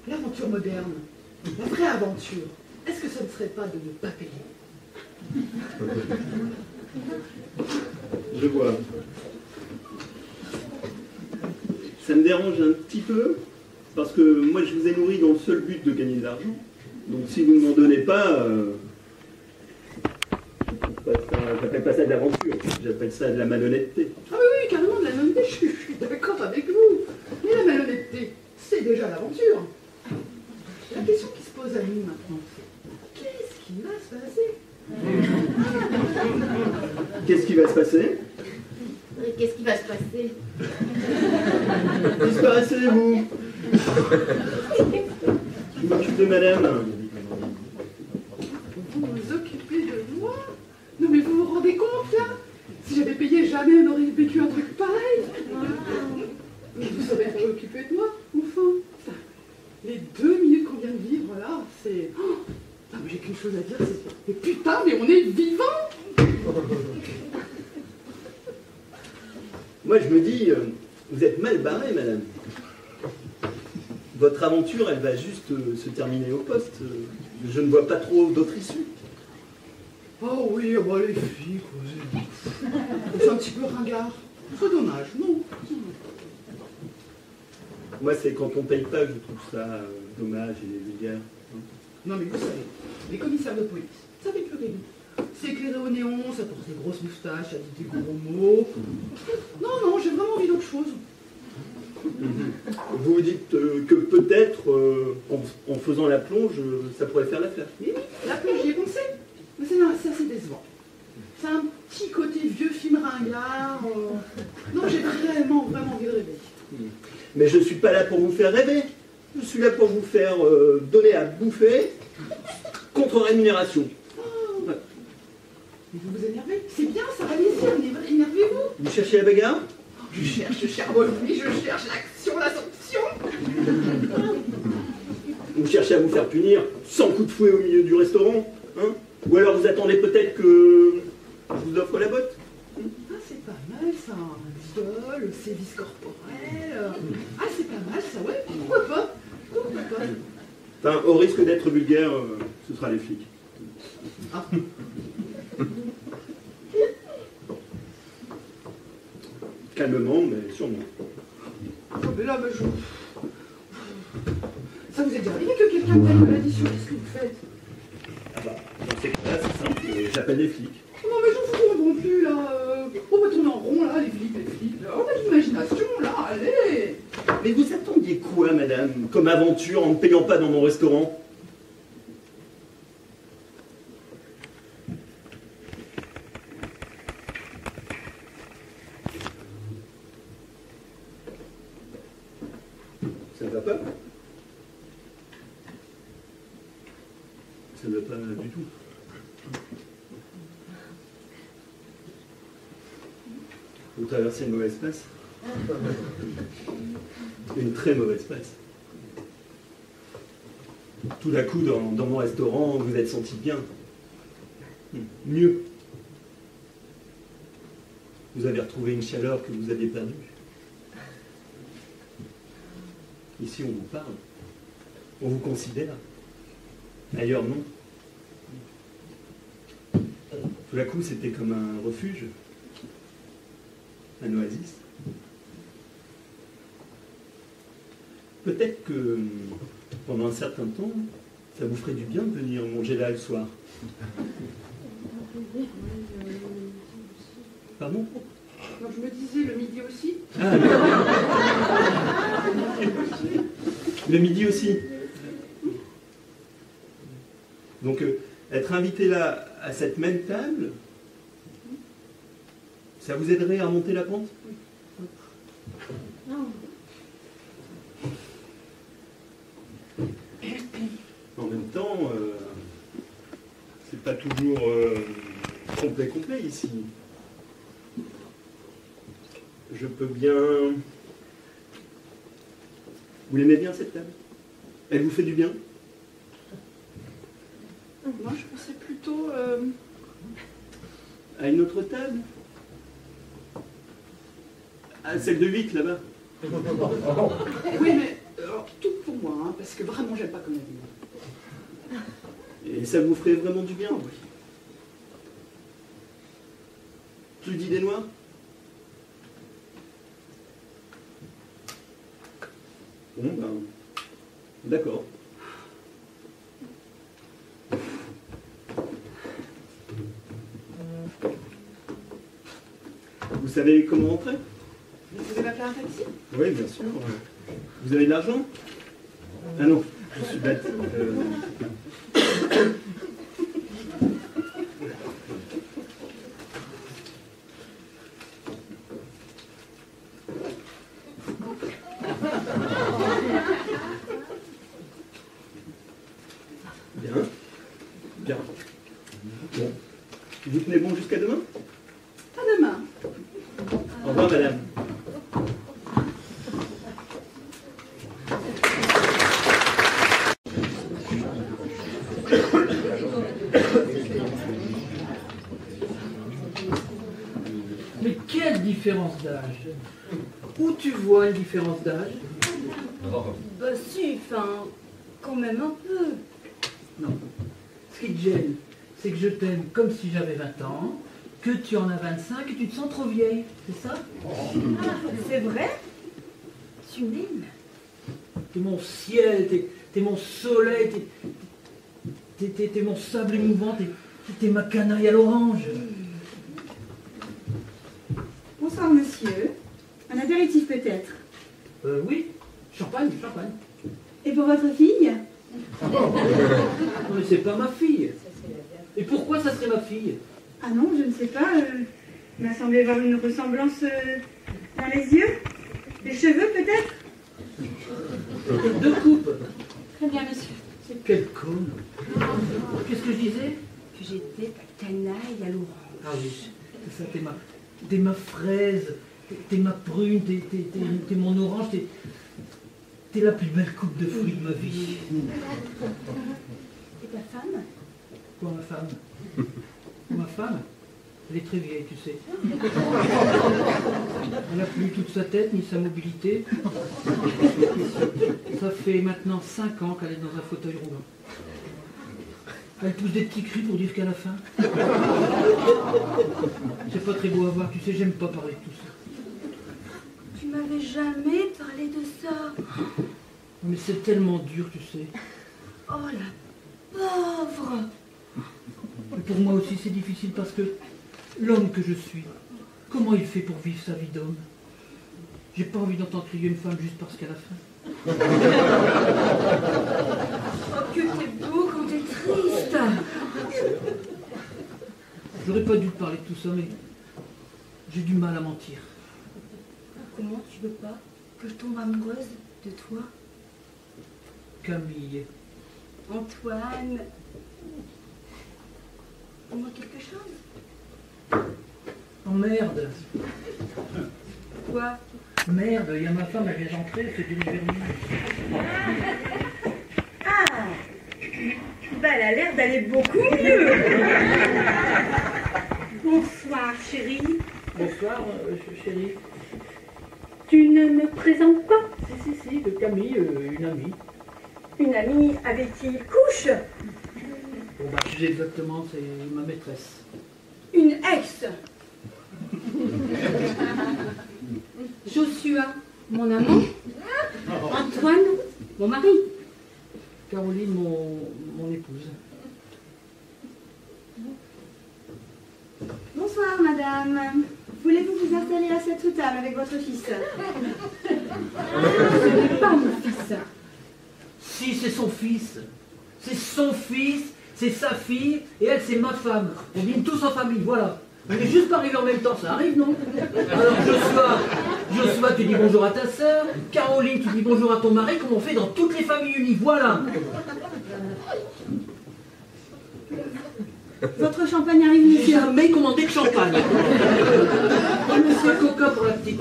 S1: l'aventure moderne, la vraie aventure, est-ce que ça ne serait pas de ne pas payer?
S3: Je vois. Ça me dérange un petit peu, parce que moi je vous ai nourri dans le seul but de gagner de l'argent. Donc si vous ne m'en donnez pas, j'appelle pas ça de l'aventure, j'appelle ça de la malhonnêteté.
S1: Ah oui, carrément de la malhonnêteté, je suis d'accord avec vous. Mais la malhonnêteté, c'est déjà l'aventure. La question qui se pose à nous maintenant, c'est qu'est-ce qui va se passer?
S3: Qu'est-ce qui va se passer?
S2: Qu'est-ce qui va se passer?
S3: Disparaissez-vous. Je m'occupe de madame.
S1: Vous vous occupez de moi? Non mais vous vous rendez compte là? Si j'avais payé, jamais on aurait vécu un truc pareil. Mais vous saurez pas occuper de moi, enfin. Les 2 minutes qu'on vient de vivre là, c'est... Oh, non, mais j'ai qu'une chose à dire, c'est... Mais putain, mais on est vivants!
S3: Moi je me dis, vous êtes mal barré, madame. Votre aventure, elle va juste se terminer au poste. Je ne vois pas trop d'autre issue.
S1: Oh oui, bah les filles, quoi. C'est un petit peu ringard. C'est dommage, non?
S3: Moi, c'est quand on paye pas que je trouve ça dommage et vulgaire.
S1: Non mais vous savez, les commissaires de police, ça fait plus rire. C'est éclairé au néon, ça porte des grosses moustaches, ça dit des gros mots. Non, j'ai vraiment envie d'autre chose.
S3: Vous vous dites que peut-être, en faisant la plonge, ça pourrait faire l'affaire.
S1: Oui, la plonge, j'y ai pensé. Mais c'est assez décevant. C'est un petit côté vieux film ringard. Non, j'ai vraiment envie de rêver.
S3: Mais je ne suis pas là pour vous faire rêver. Je suis là pour vous faire donner à bouffer contre rémunération.
S1: Oh. Ouais. Mais vous vous énervez? C'est bien, ça, allez-y, énervez-vous.
S3: Vous cherchez la bagarre?
S1: Je cherche, oui, je cherche l'action, la sanction.
S3: Vous cherchez à vous faire punir sans coup de fouet au milieu du restaurant, hein? Ou alors vous attendez peut-être que je vous offre la botte?
S1: Ah, c'est pas mal ça, un viol, sévice corporel. Ah, c'est pas mal ça, ouais, pourquoi pas?
S3: Enfin, au risque d'être vulgaire, ce sera les flics.
S1: Ah.
S3: Calmement, mais sûrement.
S1: Oh, mais là, je... Ça vous est déjà arrivé que quelqu'un prenne de l'addition? Qu'est-ce que vous faites?
S3: Ah bah, dans ces cas-là, c'est simple, j'appelle les flics.
S1: Non, mais j'en fous non plus, là. On va tourner en rond, là, les flics, là. On a de l'imagination, là, allez.
S3: Mais vous attendiez quoi, madame, comme aventure en ne payant pas dans mon restaurant? Ça ne va pas? Ça ne va pas du tout. Vous traversez une mauvaise passe. Une très mauvaise passe. Tout d'un coup, dans mon restaurant, vous êtes senti bien. Mieux. Vous avez retrouvé une chaleur que vous aviez perdue. Ici, on vous parle. On vous considère. Ailleurs, non. Tout d'un coup, c'était comme un refuge. Un oasis. Peut-être que pendant un certain temps, ça vous ferait du bien de venir manger là le soir. Pardon?
S1: Non, je me disais le midi aussi.
S3: Ah, le midi aussi. Donc, être invité là, à cette même table, ça vous aiderait à remonter la pente? En même temps, c'est pas toujours complet ici. Je peux bien... Vous l'aimez bien cette table? Elle vous fait du bien?
S1: Moi, je pensais plutôt...
S3: À une autre table? À celle de 8 là-bas?
S1: Oui, mais alors, tout pour moi, hein, parce que vraiment, j'aime pas comme la vie.
S3: Et ça vous ferait vraiment du bien? Oui. Plus d'idées noires? Bon, ben... D'accord. Vous savez comment entrer?
S1: Vous pouvez m'appeler un taxi?
S3: Oui, bien sûr. Vous avez de l'argent? Ah non, je suis bête. Bien. Bien. Bon. Vous tenez bon jusqu'à demain?
S1: À demain.
S3: Au revoir, madame.
S4: Mais quelle différence d'âge? Où tu vois une différence d'âge?
S7: Bah si, enfin, quand même un peu.
S4: Non. Ce qui te gêne, c'est que je t'aime comme si j'avais 20 ans, que tu en as 25 et tu te sens trop vieille, c'est ça?
S7: C'est vrai? Tu m'aimes?
S4: T'es mon ciel, t'es mon soleil, t'es mon sable émouvant, t'es ma canaille à l'orange.
S7: Bonsoir, monsieur. Un apéritif peut-être?
S4: Oui, champagne, champagne.
S7: Et pour votre fille?
S4: Non mais c'est pas ma fille. Et pourquoi ça serait ma fille?
S7: Ah non, je ne sais pas. Il m'a semblé voir une ressemblance dans les yeux. Les cheveux peut-être?
S4: Deux coupes.
S7: Très bien, monsieur.
S4: Quelle conne. Qu'est-ce que je disais?
S7: Que j'étais ta canaille à l'orange.
S4: Ah oui, c'est ça, t'es ma fraise, t'es ma prune, t'es mon orange, t'es la plus belle coupe de fruits de ma vie.
S7: Et ta femme?
S4: Quoi, ma femme? Ma femme? Elle est très vieille, tu sais. Elle n'a plus toute sa tête, ni sa mobilité. Ça fait maintenant 5 ans qu'elle est dans un fauteuil roulant. Elle pousse des petits cris pour dire qu'elle a faim. C'est pas très beau à voir, tu sais, j'aime pas parler de tout ça.
S7: Tu m'avais jamais parlé de ça.
S4: Mais c'est tellement dur, tu sais.
S7: Oh la pauvre.
S4: Et pour moi aussi, c'est difficile parce que l'homme que je suis, comment il fait pour vivre sa vie d'homme? J'ai pas envie d'entendre crier une femme juste parce qu'elle a faim.
S7: Oh, que t'es beau quand t'es triste.
S4: J'aurais pas dû te parler de tout ça, mais j'ai du mal à mentir.
S7: Comment tu veux pas que je tombe amoureuse de toi?
S4: Camille.
S7: Antoine. Dis-moi quelque chose.
S4: Oh merde.
S7: Quoi?
S4: Merde, il y a ma femme, elle vient d'entrer, elle fait du vernissage.
S7: Ah, bah elle a l'air d'aller beaucoup mieux. Bonsoir, chérie.
S4: Bonsoir, chérie.
S7: Tu ne me présentes pas?
S4: Si, de Camille, une amie.
S7: Une amie avec qui il couche?
S4: Bon bah, tu sais exactement, c'est ma maîtresse.
S7: Une ex. Joshua, mon amant. Antoine, mon mari.
S4: Caroline, mon épouse.
S7: Bonsoir, madame. Voulez-vous vous installer à cette table avec votre fils? Ce n'est pas mon fils.
S4: Si, c'est son fils. C'est son fils, c'est sa fille, et elle, c'est ma femme. On dîne tous en famille, voilà. On est juste pas arrivés en même temps, ça arrive, non? Alors, Joshua, tu dis bonjour à ta sœur. Caroline, tu dis bonjour à ton mari, comme on fait dans toutes les familles unies. Voilà.
S7: Votre champagne arrive,
S4: J'ai
S7: monsieur.
S4: jamais commandé de champagne. Et monsieur Coca pour la petite.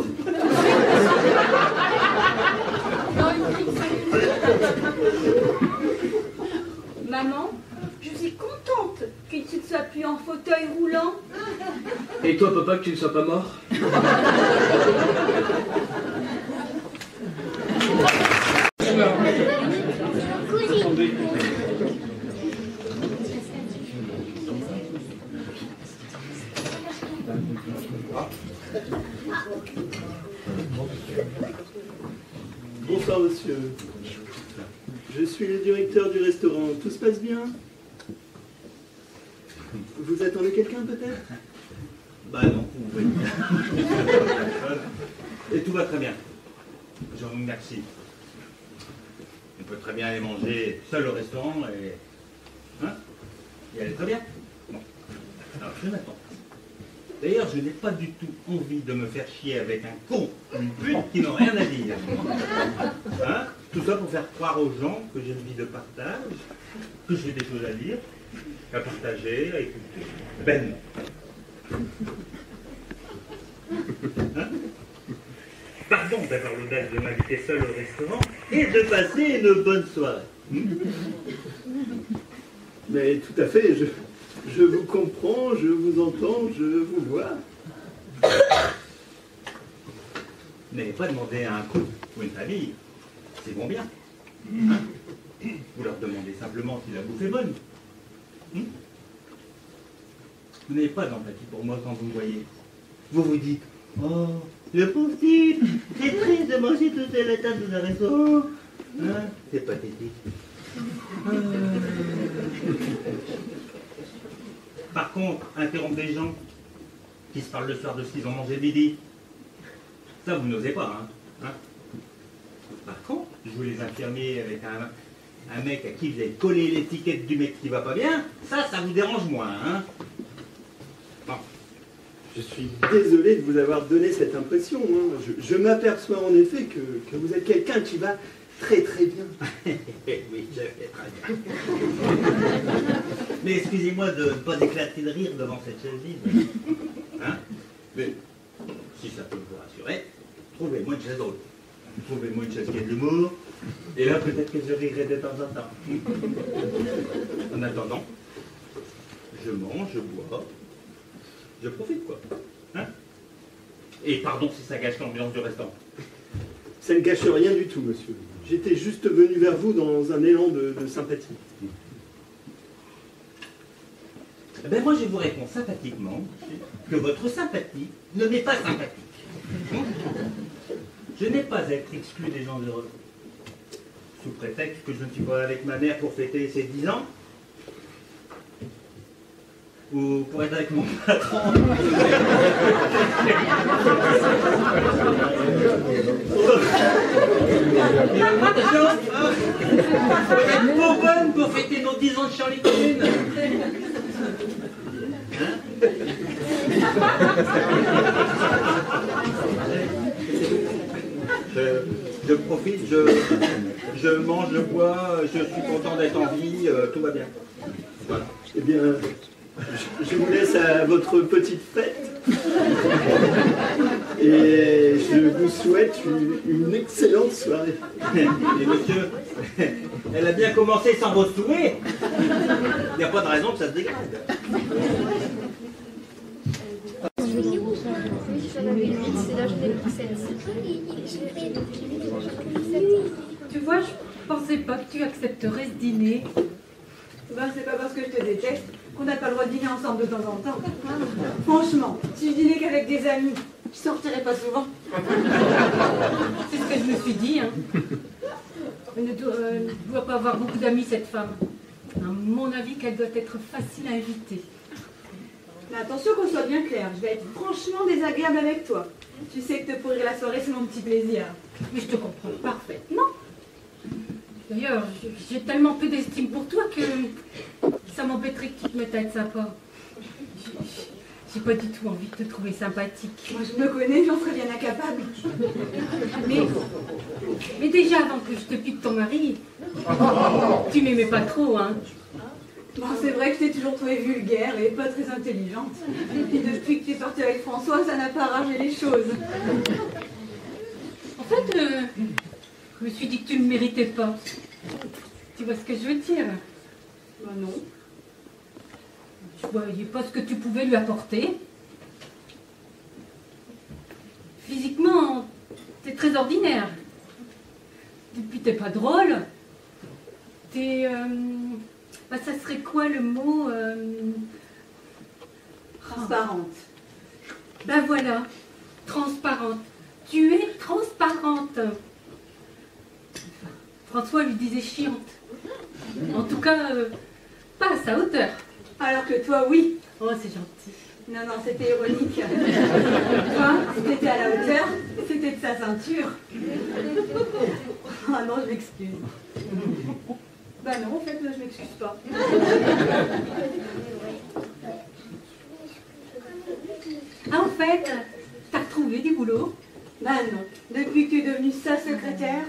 S7: Maman, je suis contente que tu ne sois plus en fauteuil roulant.
S4: Et toi, papa, que tu ne sois pas mort?
S3: Bonsoir, monsieur. Je suis le directeur du restaurant. Tout se passe bien? Vous attendez quelqu'un, peut-être?
S5: Bah non, vous pouvez. Et tout va très bien. Je vous remercie. On peut très bien aller manger seul au restaurant et... Hein? Et aller très bien. Bon. Alors, je m'attends. D'ailleurs, je n'ai pas du tout envie de me faire chier avec un con, une pute qui n'ont rien à dire. Hein? Tout ça pour faire croire aux gens que j'ai une vie de partage, que j'ai des choses à dire, à partager, à écouter. Ben non. Hein? Pardon d'avoir l'audace de m'inviter seul au restaurant et de passer une bonne soirée.
S3: Mais tout à fait, je vous comprends, je vous entends, je vous vois.
S5: Vous n'avez pas demandé à un couple ou une famille, c'est bon bien. Hein? Vous leur demandez simplement si la bouffe est bonne. Vous n'avez pas d'empathie pour moi quand vous me voyez. Vous vous dites, oh, le pauvre type, c'est triste de manger tout seul à la table dans un restaurant. Hein? C'est pathétique. Par contre, interrompre des gens qui se parlent le soir de ce qu'ils ont mangé midi, ça vous n'osez pas, hein? Par contre, jouer les infirmiers avec un mec à qui vous avez collé l'étiquette du mec qui va pas bien, ça vous dérange moins, hein? Bon.
S3: Je suis désolé de vous avoir donné cette impression. Hein. Je m'aperçois en effet que vous êtes quelqu'un qui va très très bien.
S5: Oui, je vais très bien. Mais excusez-moi de ne pas éclater de rire devant cette chaise vide. Hein? Mais si ça peut vous rassurer, trouvez-moi une chaise drôle. Trouvez-moi une chaise qui a de l'humour. Et là, peut-être que je rirai de temps en temps. En attendant, je mange, je bois, je profite, quoi. Hein? Et pardon si ça gâche l'ambiance du restaurant.
S3: Ça ne gâche rien du tout, monsieur. J'étais juste venu vers vous dans un élan de sympathie.
S5: Eh ben moi, je vous réponds sympathiquement que votre sympathie ne m'est pas sympathique. Je n'ai pas à être exclu des gens heureux. Sous prétexte que je ne suis pas avec ma mère pour fêter ses 10 ans, ou pour être avec mon patron. Attention, pour être trop bonne pour fêter nos 10 ans de Charlie Commune. Je profite, je mange, je bois, je suis content d'être en vie, tout va bien. Voilà.
S3: Eh bien, je vous laisse à votre petite fête. Et je vous souhaite une excellente soirée.
S5: Et monsieur, elle a bien commencé sans vos souhaits. Il n'y a pas de raison que ça se dégrade.
S9: Tu vois, je pensais pas que tu accepterais ce dîner.
S7: Ben, c'est pas parce que je te déteste qu'on n'a pas le droit de dîner ensemble de temps en temps. Franchement, si je dînais qu'avec des amis, je sortirais pas souvent.
S9: C'est ce que je me suis dit. Hein. Elle ne doit pas avoir beaucoup d'amis, cette femme. À mon avis, qu'elle doit être facile à inviter.
S7: Mais attention qu'on soit bien clair, je vais être franchement désagréable avec toi. Tu sais que te pourrir la soirée, c'est mon petit plaisir.
S9: Mais je te comprends parfaitement. D'ailleurs, j'ai tellement peu d'estime pour toi que ça m'embêterait que tu te mettes à être sympa. J'ai pas du tout envie de te trouver sympathique.
S7: Moi, je me connais, j'en serais bien incapable.
S9: Mais déjà, avant que je te pique ton mari, tu m'aimais pas trop, hein?
S7: Bon, c'est vrai que je t'ai toujours trouvée vulgaire et pas très intelligente. Et depuis que tu es partie avec François, ça n'a pas arrangé les choses.
S9: En fait, je me suis dit que tu ne le méritais pas. Tu vois ce que je veux dire?
S7: Bah non.
S9: Je voyais pas ce que tu pouvais lui apporter. Physiquement, t'es très ordinaire. Et puis t'es pas drôle. T'es... bah, ça serait quoi le mot
S7: Transparente.
S9: Ben voilà, transparente. Tu es transparente. François lui disait chiante. En tout cas, pas à sa hauteur.
S7: Alors que toi, oui.
S9: Oh, c'est gentil.
S7: Non, non, c'était ironique. Toi, si t'étais à la hauteur, c'était de sa ceinture. Ah non, je m'excuse. Bah non, en fait, je m'excuse pas.
S9: Ah, en fait, t'as retrouvé du boulot?
S7: Bah non, depuis que tu es devenue sa secrétaire,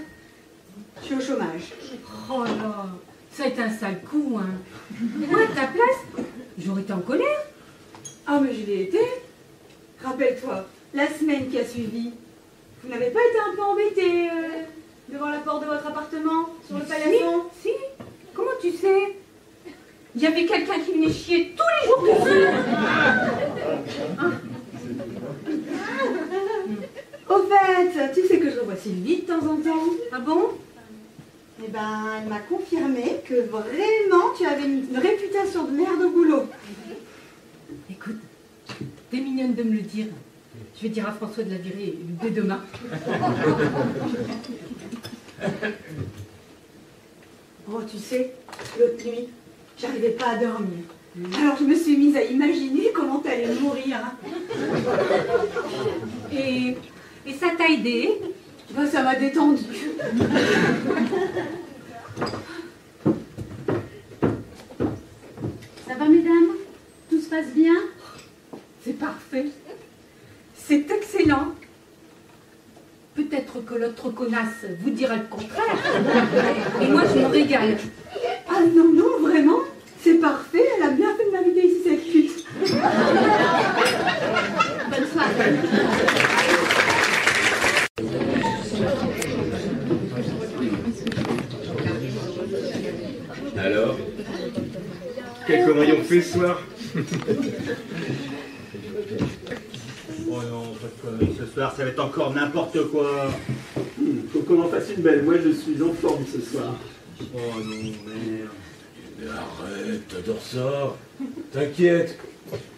S7: je suis au chômage.
S9: Oh là, ça a été un sale coup, hein. Moi, à ta place, j'aurais été en colère.
S7: Ah, mais je l'ai été. Rappelle-toi, la semaine qui a suivi, vous n'avez pas été un peu embêté devant la porte de votre appartement, sur le paillasson?
S9: Si, comment tu sais? Il y avait quelqu'un qui venait chier tous les jours dessus.
S7: Au fait, tu sais que je revois Sylvie de temps en temps.
S9: Ah bon?
S7: Eh ben, elle m'a confirmé que vraiment tu avais une réputation de merde au boulot.
S9: Écoute, t'es mignonne de me le dire. Je vais dire à François de la virer dès demain.
S7: Oh, tu sais, l'autre nuit, j'arrivais pas à dormir. Alors je me suis mise à imaginer comment t'allais mourir.
S9: Et ça t'a aidé?
S7: Ben, ça m'a détendu.
S2: Ça va, mesdames? Tout se passe bien?
S9: C'est parfait. C'est excellent. Peut-être que l'autre connasse vous dira le contraire. Et moi, je me régale.
S7: Ah non, non, vraiment, c'est parfait. Elle a bien fait de m'inviter ici, cette pute.
S2: Bonne soirée.
S6: Alors, quel connerie on fait ce soir?
S3: Oh non, pas de conneries. Ce soir, ça va être encore n'importe quoi. Faut qu'on en fasse une belle. Moi, je suis en forme ce soir. Oh non, merde.
S6: Mais arrête, t'adores ça. T'inquiète.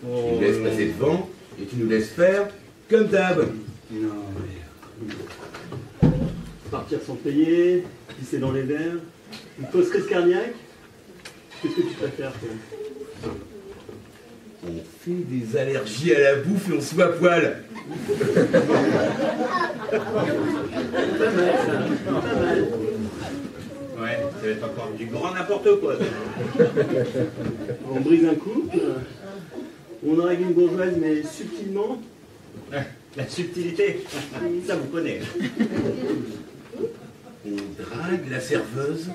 S3: Oh,
S6: Tu nous laisses passer devant et tu nous laisses faire comme d'hab.
S3: Non, merde. Partir sans payer, pisser dans les verres, une fausse crise cardiaque. Qu'est-ce que tu préfères, toi?
S6: On fait des allergies à la bouffe et on se met à poil.
S3: Pas mal, ça. Pas mal. Ouais, ça va être encore du grand n'importe quoi. On brise un couple, on drague une bourgeoise, mais subtilement. La subtilité, ça vous connaît.
S6: On drague la serveuse,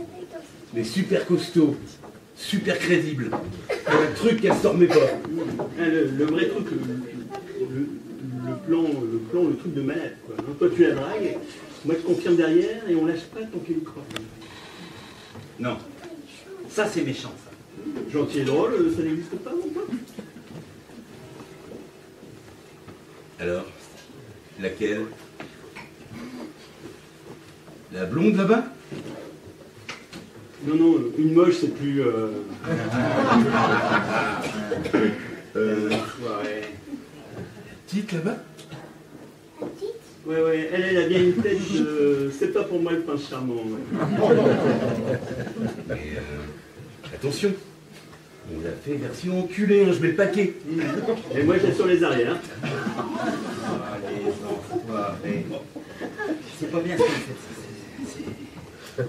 S6: mais super costaud, super crédible. Un truc qu'elle se dormait pas.
S3: Le vrai truc, le truc de malade, quoi. Toi, tu la dragues, moi, je confirme derrière et on lâche pas tant qu'il y croit. Non, ça, c'est méchant, ça. Gentil et drôle, ça n'existe pas, mon pote.
S6: Alors, laquelle? La blonde là-bas?
S3: Non, non, une moche, c'est plus... Ouais.
S6: Petite là-bas?
S3: Ouais, elle a bien une tête de... C'est pas pour moi le prince charmant. Ouais.
S6: Mais attention, on l'a fait version enculée, hein, je mets le paquet.
S3: Et moi, j'assure les arrières.
S5: Allez, enfoiré. C'est pas bien ce que vous faites.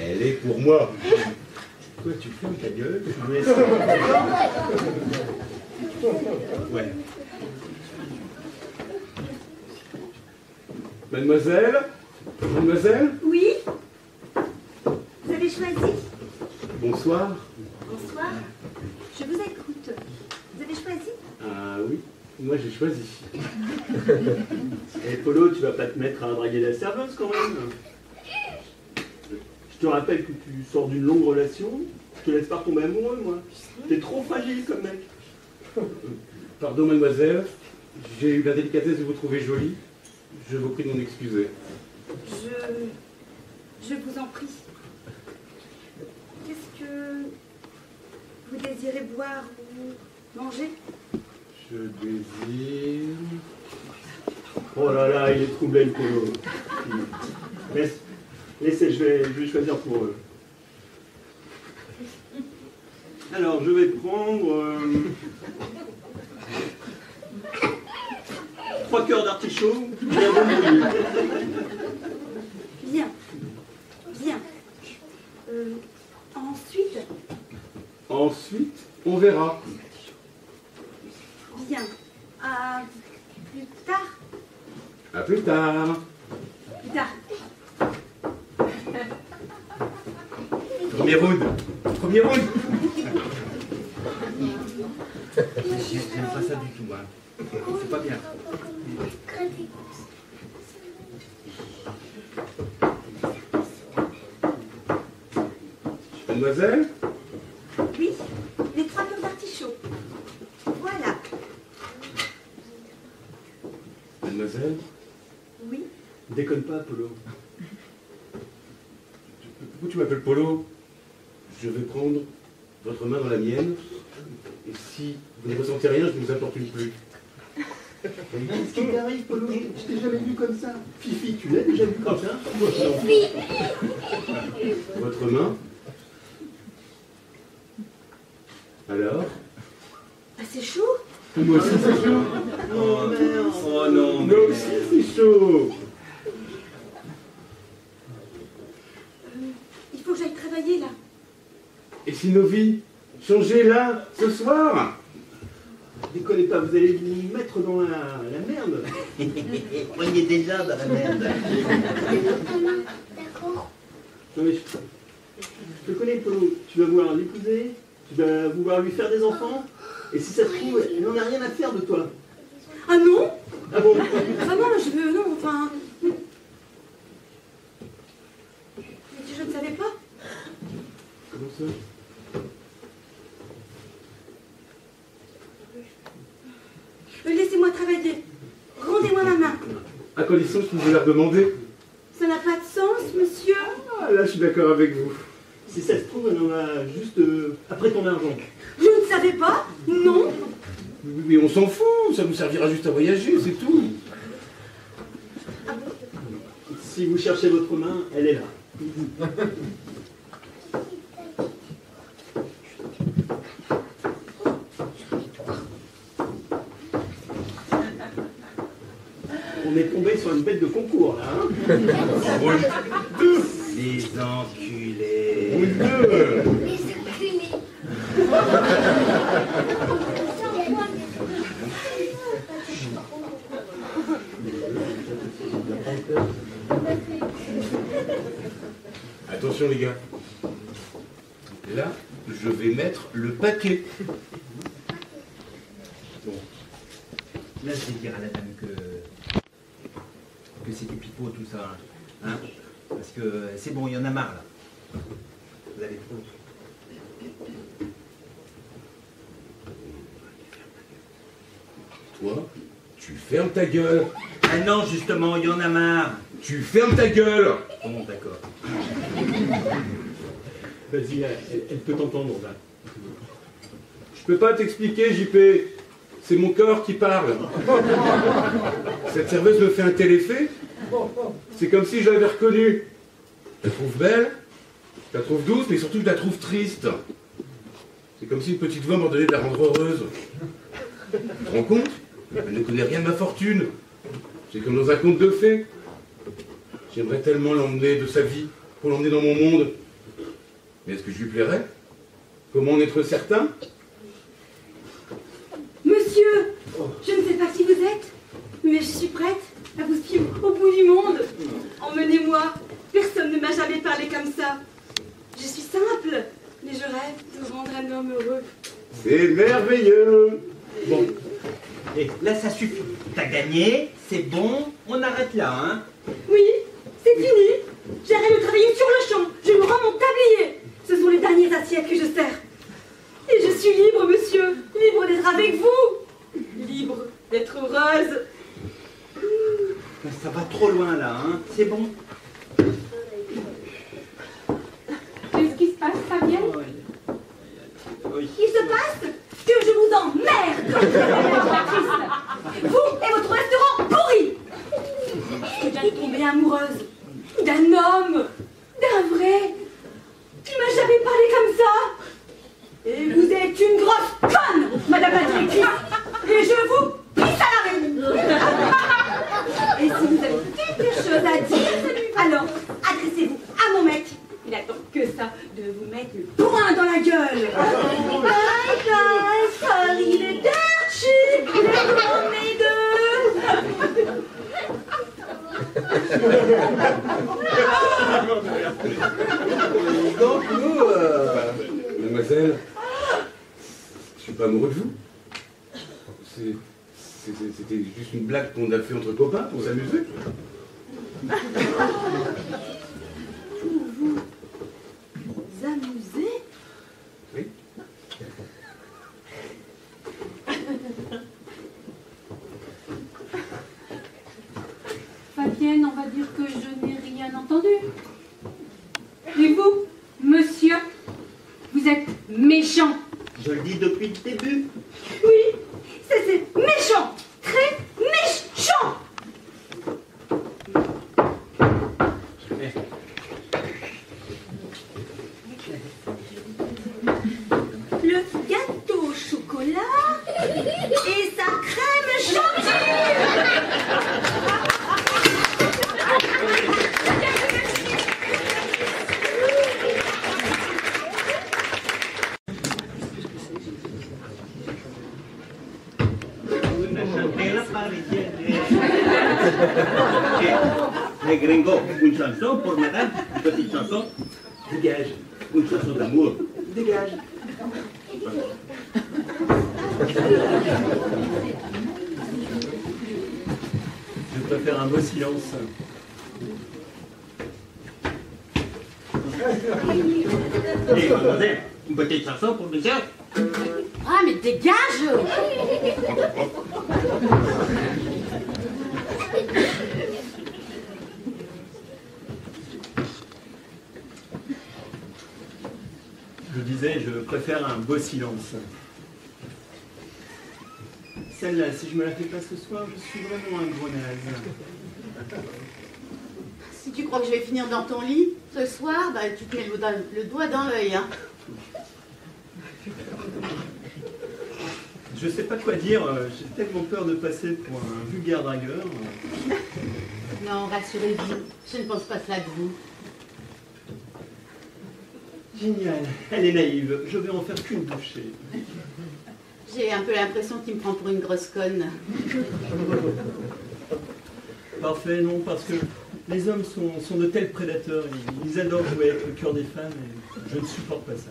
S6: Elle est pour moi.
S3: Toi, tu fermes ta gueule.
S6: Ouais. Mademoiselle? Mademoiselle?
S7: Oui? Vous avez choisi?
S6: Bonsoir.
S7: Bonsoir. Je vous écoute. Vous avez choisi?
S3: Ah oui, moi j'ai choisi. Et Polo, tu vas pas te mettre à draguer la serveuse quand même? Je te rappelle que tu sors d'une longue relation. Je te laisse pas tomber amoureux, moi. T'es trop fragile comme mec.
S6: Pardon, mademoiselle. J'ai eu la délicatesse de vous trouver jolie. Je vous prie de m'en excuser.
S7: Je vous en prie. Qu'est-ce que vous désirez boire ou manger?
S6: Je désire...
S3: Oh là là, il est troublé le Polo. Laissez, je vais choisir pour eux. Alors, je vais prendre 3 cœurs d'artichaut bien bon mouillé.
S7: Bien. Bien. Ensuite,
S6: Ensuite, on verra.
S7: bien. À plus tard.
S6: À plus tard.
S7: Plus tard.
S6: Premier round. Premier round.
S5: J'aime pas ça du tout, hein. C'est pas bien.
S6: Mademoiselle?
S7: Oui, les 3 cœurs d'artichaut. Voilà.
S6: Mademoiselle?
S7: Oui.
S3: Déconne pas, Polo.
S6: Pourquoi tu m'appelles Polo? Je vais prendre votre main dans la mienne. Et si vous ne ressentez rien, je ne vous importune plus.
S3: Qu'est-ce qui t'arrive, Polo? Je t'ai jamais vu comme ça. Fifi, tu l'as déjà vu comme ça?
S6: Votre main? Alors?
S7: Ah, c'est chaud?
S6: Moi aussi c'est chaud.
S3: Oh merde.
S5: Oh non,
S6: Moi aussi c'est chaud.
S7: Il faut que j'aille travailler là.
S6: Et si nos vies changeaient là, ce soir?
S3: Déconnez pas, vous allez vous mettre dans la merde.
S5: On y est déjà dans la merde.
S8: D'accord.
S3: Non mais je te connais, Polo. Tu vas vouloir l'épouser, tu vas vouloir lui faire des enfants, et si ça se trouve, elle n'en a rien à faire de toi.
S7: Ah non?
S3: Ah bon?
S7: Ah non, je veux... Non, enfin... Je ne savais pas.
S6: Comment ça?
S7: Laissez-moi travailler. Rendez-moi ma main.
S6: À condition que vous la redemandez.
S7: Ça n'a pas de sens, monsieur.
S6: Ah là je suis d'accord avec vous.
S3: Si ça se trouve, elle en a juste après ton argent.
S7: Je ne savais pas. Non.
S6: Oui, mais on s'en fout, ça nous servira juste à voyager, c'est tout.
S3: Si vous cherchez votre main, elle est là. On est tombé sur une bête de concours, là. Hein.
S5: Les enculés.
S6: Oui, deux.
S8: Les enculés.
S6: Attention les gars. Là, je vais mettre le paquet.
S5: Bon. Là, je vais dire à la dame que c'était pipeau tout ça. Hein, parce que c'est bon, il y en a marre là. Vous avez trop.
S6: Toi, tu fermes ta gueule.
S5: Ah non, justement, il y en a marre.
S6: Tu fermes ta gueule.
S5: Bon, d'accord.
S3: Vas-y, elle peut t'entendre, là.
S6: Je peux pas t'expliquer, JP. C'est mon corps qui parle. Cette serveuse me fait un tel effet. C'est comme si je l'avais reconnue. Je la trouve belle, je la trouve douce, mais surtout je la trouve triste. C'est comme si une petite voix m'ordonnait de la rendre heureuse. Tu te rends compte? Elle ne connaît rien de ma fortune. C'est comme dans un conte de fées. J'aimerais tellement l'emmener de sa vie, pour l'emmener dans mon monde. Mais est-ce que je lui plairais? Comment en être certain?
S7: monsieur, je ne sais pas qui vous êtes, mais je suis prête à vous suivre au bout du monde. Emmenez-moi, personne ne m'a jamais parlé comme ça. Je suis simple, mais je rêve de rendre un homme heureux.
S6: C'est merveilleux.
S3: Bon, et là ça suffit. T'as gagné, c'est bon, on arrête là, hein.
S7: Oui, c'est fini. J'arrête de travailler sur le champ. Je me rends mon tablier. Ce sont les dernières assiettes que je sers. Et je suis libre, monsieur. Libre d'être avec vous. Libre d'être heureuse.
S3: Ça va trop loin là, hein. C'est bon.
S9: Qu'est-ce qui se passe, Fabienne?
S3: Oui.
S7: Il se passe que je vous emmerde. Vous et votre restaurant pourri. Je viens de tomber amoureuse d'un homme, d'un vrai, qui m'a jamais parlé comme ça. Et vous êtes une grosse conne, madame la directrice. Et je vous pisse à l'arrêt. Et si vous avez quelque chose à dire, alors adressez-vous à mon mec. Il attend que ça, de vous mettre le poing dans la gueule. Bye bye, sorry le dirty, les deux.
S6: Donc nous, mademoiselle, je suis pas amoureux de vous. C'était juste une blague qu'on a fait entre copains pour s'amuser.
S7: Vous amuser?
S6: Oui.
S9: Fabienne, on va dire que je n'ai rien entendu. Et vous, monsieur, vous êtes méchant.
S3: Je le dis depuis le début.
S7: Oui, c'est méchant, très méchant. Le gâteau au chocolat et sa crème chantilly.
S3: Les gringos, une chanson pour madame, une petite chanson. Dégage. Une chanson d'amour. Dégage. Je préfère un beau silence. Et mademoiselle, une petite chanson pour monsieur.
S2: Ah, mais dégage!
S3: Je disais, je préfère un beau silence. Celle-là, si je me la fais pas ce soir, je suis vraiment un gros naze.
S2: Si tu crois que je vais finir dans ton lit ce soir, bah, tu te mets le doigt dans l'œil. Hein.
S3: Je sais pas quoi dire, j'ai tellement peur de passer pour un vulgaire dragueur.
S2: Non, rassurez-vous, je ne pense pas cela de vous.
S3: Génial, elle est naïve, je vais en faire qu'une bouchée.
S2: J'ai un peu l'impression qu'il me prend pour une grosse conne.
S3: Parfait, non, parce que les hommes sont de tels prédateurs, ils adorent jouer avec le cœur des femmes et je ne supporte pas ça.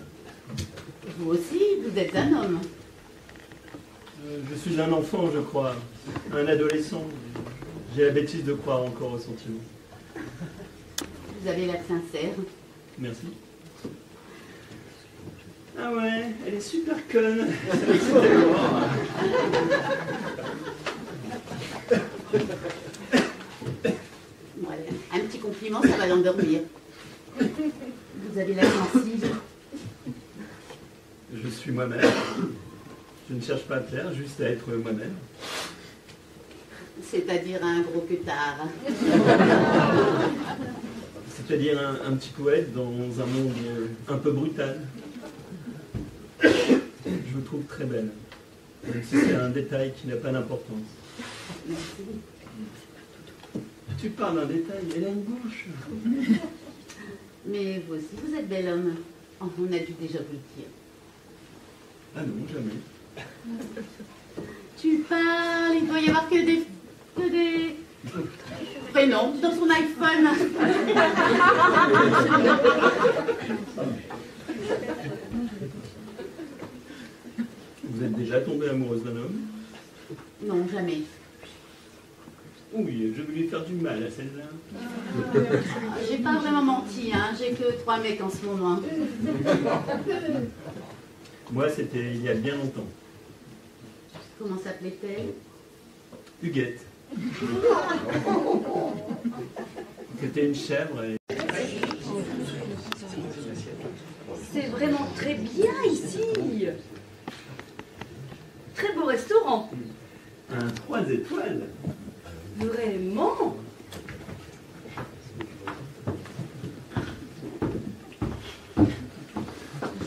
S2: Vous aussi, vous êtes un homme.
S3: Je suis un enfant, je crois, un adolescent. J'ai la bêtise de croire encore aux sentiments.
S2: Vous avez l'air sincère.
S3: Merci. Ah ouais, elle est super conne.
S2: Voilà. Un petit compliment, ça va l'endormir. Vous avez l'air sensible.
S3: Je suis moi-même. Je ne cherche pas à plaire, juste à être moi-même.
S2: C'est-à-dire un gros pétard.
S3: C'est-à-dire un petit poète dans un monde un peu brutal. Je vous trouve très belle. Même si c'est un détail qui n'a pas d'importance.
S2: Merci.
S3: Tu parles d'un détail, elle a une bouche.
S2: Mais vous aussi, vous êtes bel homme. Oh, on a dû déjà vous le dire.
S3: Ah non, jamais.
S2: Tu parles, il doit y avoir que des prénoms dans son iPhone.
S3: Vous êtes déjà tombée amoureuse d'un homme?
S2: Non, jamais.
S3: Oui, je vais lui faire du mal à celle-là.
S2: J'ai pas vraiment menti, hein. J'ai que 3 mecs en ce moment.
S3: Moi, c'était il y a bien longtemps.
S2: Comment s'appelait-elle?
S3: Huguette. C'était une chèvre et...
S7: C'est vraiment très bien ici. Très beau restaurant.
S3: Un 3 étoiles.
S7: Vraiment.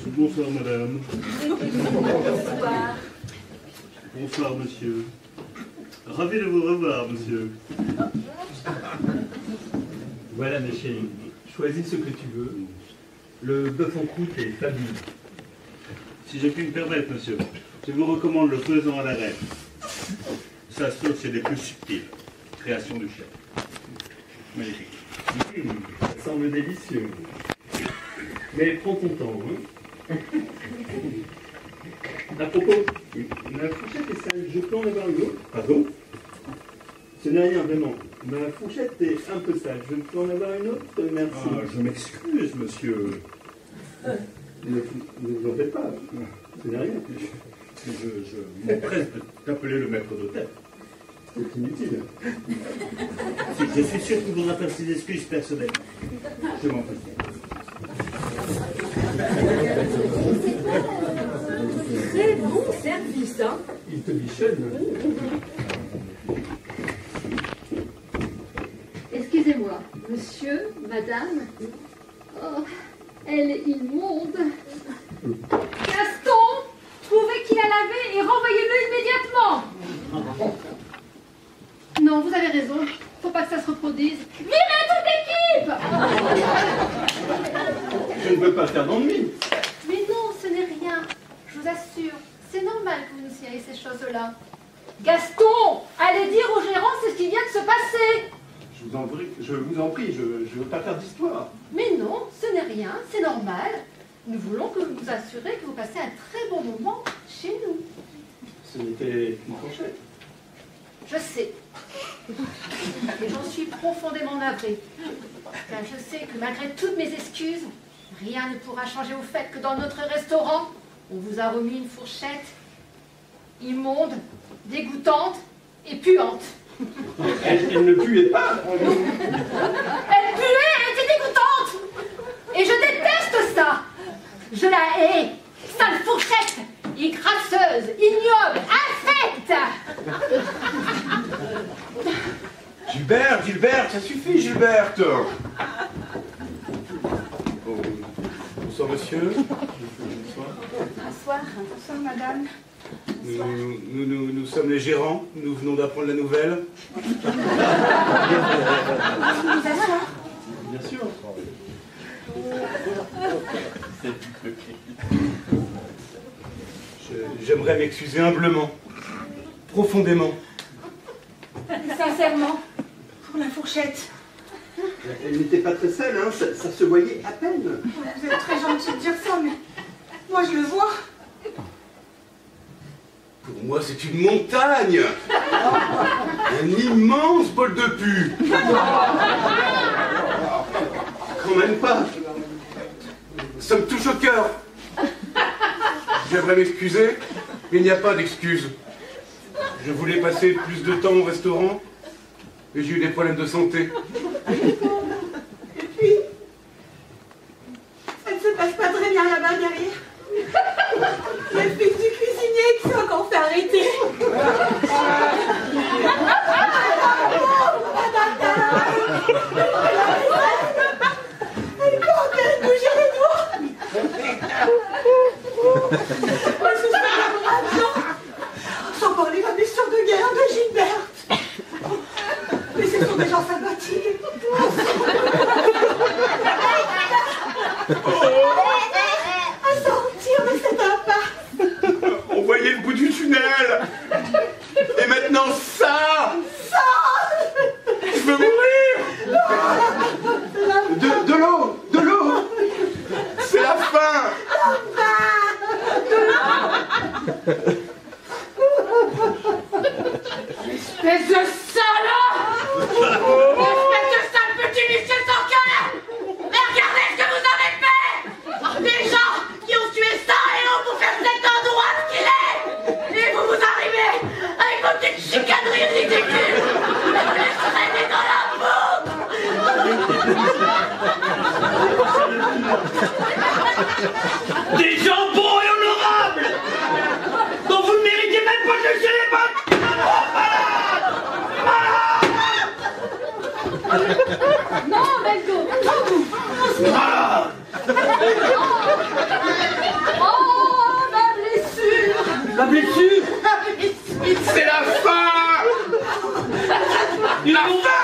S10: Bonsoir madame.
S7: Bonsoir.
S10: Bonsoir monsieur. Ravi de vous revoir monsieur.
S3: Voilà mes chéris, choisis ce que tu veux. Le bœuf en croûte est fabuleux.
S10: Si je puis me permettre monsieur, je vous recommande le faisan à la reine. Sa sauce est des plus subtiles. Création du chef. Magnifique.
S3: Ça semble délicieux. Mais prends ton temps, hein. À propos, ma fourchette est sale, je peux en avoir une autre?
S10: Pardon?
S3: Ce n'est rien, vraiment. Ma fourchette est un peu sale, je peux en avoir une autre? Merci.
S10: Ah, je m'excuse monsieur.
S3: Ne vous en faites pas, ce n'est rien.
S10: Je m'empresse d'appeler le maître d'hôtel.
S3: C'est inutile.
S10: Je suis sûr qu'il voudra faire ses excuses personnelles. Je m'en prie.
S7: Très bon service, hein.
S3: Il te bichonne.
S1: Excusez-moi, monsieur, madame. Oh, elle est immonde. Gaston, trouvez qui l'a lavé et renvoyez-le immédiatement. Non, vous avez raison. Faut pas que ça se reproduise. Virez toute l'équipe.
S3: Je ne veux pas faire d'ennui.
S1: Mais non, ce n'est rien. Je vous assure, c'est normal que vous nous signaliez ces choses-là. Gaston, allez dire au gérant c'est ce qui vient de se passer.
S3: Je vous en prie, je ne veux pas faire d'histoire.
S1: Mais non, ce n'est rien, c'est normal. Nous voulons que vous vous assurez que vous passez un très bon moment chez nous.
S3: Ce n'était qu'une fourchette.
S1: Je sais. Et j'en suis profondément navrée. Car je sais que malgré toutes mes excuses, rien ne pourra changer au fait que dans notre restaurant, on vous a remis une fourchette immonde, dégoûtante et puante.
S3: Elle ne puait pas.
S1: Elle puait, elle était dégoûtante. Et je déteste ça. Je la hais. Sale fourchette, grasseuse, ignoble, infecte.
S6: Gilberte, ça suffit, Gilberte. Bonsoir, monsieur. Bonsoir.
S7: Bonsoir. Bonsoir, madame.
S6: Nous sommes les gérants. Nous venons d'apprendre la nouvelle.
S3: Bien sûr.
S6: J'aimerais m'excuser humblement, profondément.
S7: Sincèrement, pour la fourchette.
S3: Elle n'était pas très sale, hein, ça se voyait à peine.
S7: Vous êtes très gentil de dire ça, mais moi je le vois.
S6: Pour moi, c'est une montagne. Un immense bol de pu.
S3: Quand même pas.
S6: Ça me touche au cœur. J'aimerais m'excuser, mais il n'y a pas d'excuse. Je voulais passer plus de temps au restaurant, mais j'ai eu des problèmes de santé.
S7: Et puis, ça ne se passe pas très bien là-bas derrière. Il y a le fils du cuisinier qui s'est encore fait arrêter. Elle peut à peine bouger les doigts. Elle se souvient maintenant. Sans parler de la blessure de guerre de Gilberte. Mais ce sont des gens sympathiques. À sortir de cette impasse.
S6: On voyait le bout du tunnel. Non, ça. Je veux mourir. De l'eau. C'est la fin.
S9: Espèce de salaud! Espèce de sale petit Michel sans cœur! Mais regardez ce que vous avez fait! Des gens qui ont tué ça et ont pour faire cet endroit ce qu'il est! Et vous arrivez avec vos petites chicaneries ridicules! Et vous les traînez dans la boue!
S4: Des gens bons et honorables dont vous ne méritez même pas de lécher les pattes.
S1: Non, Belgo. Oh, ma blessure.
S4: La blessure.
S6: C'est la fin. La fin.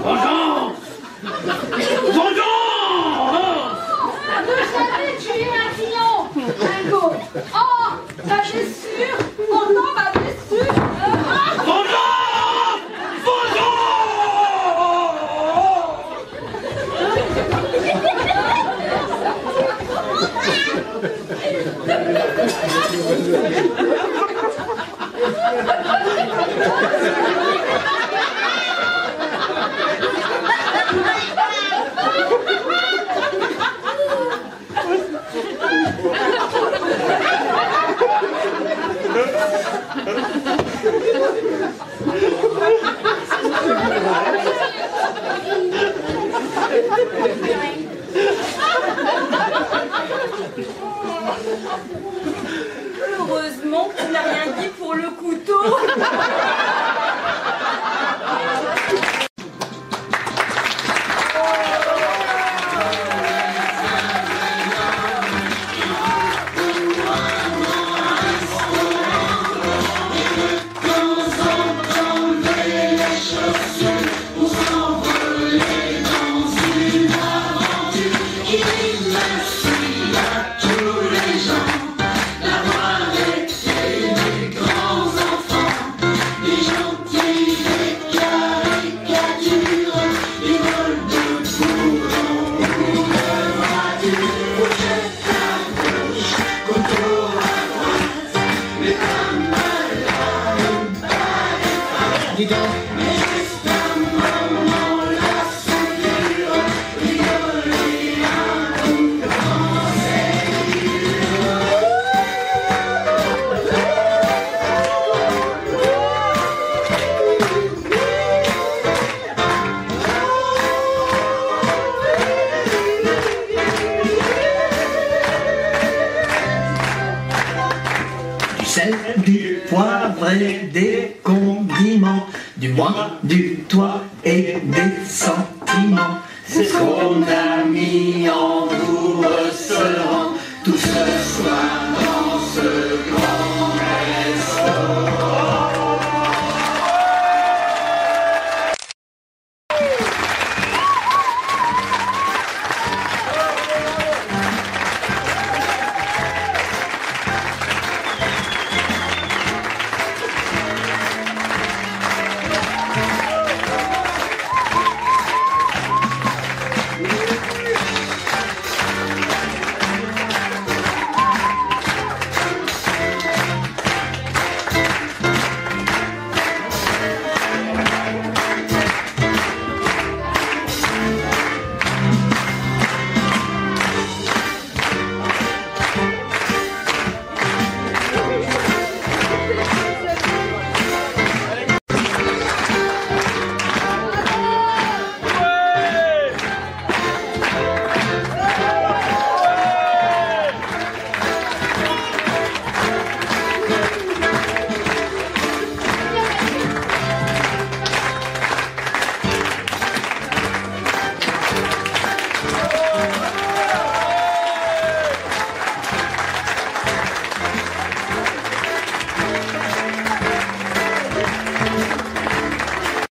S4: Vengeance.
S1: Ne jamais tuer un client, Belgo. Oh, ma blessure. Oh non, ma blessure.
S7: Heureusement que tu n'as rien dit pour le couteau.
S11: Du poivre et des condiments, du moi, du toi et des sentiments. C'est ce qu'on a mis en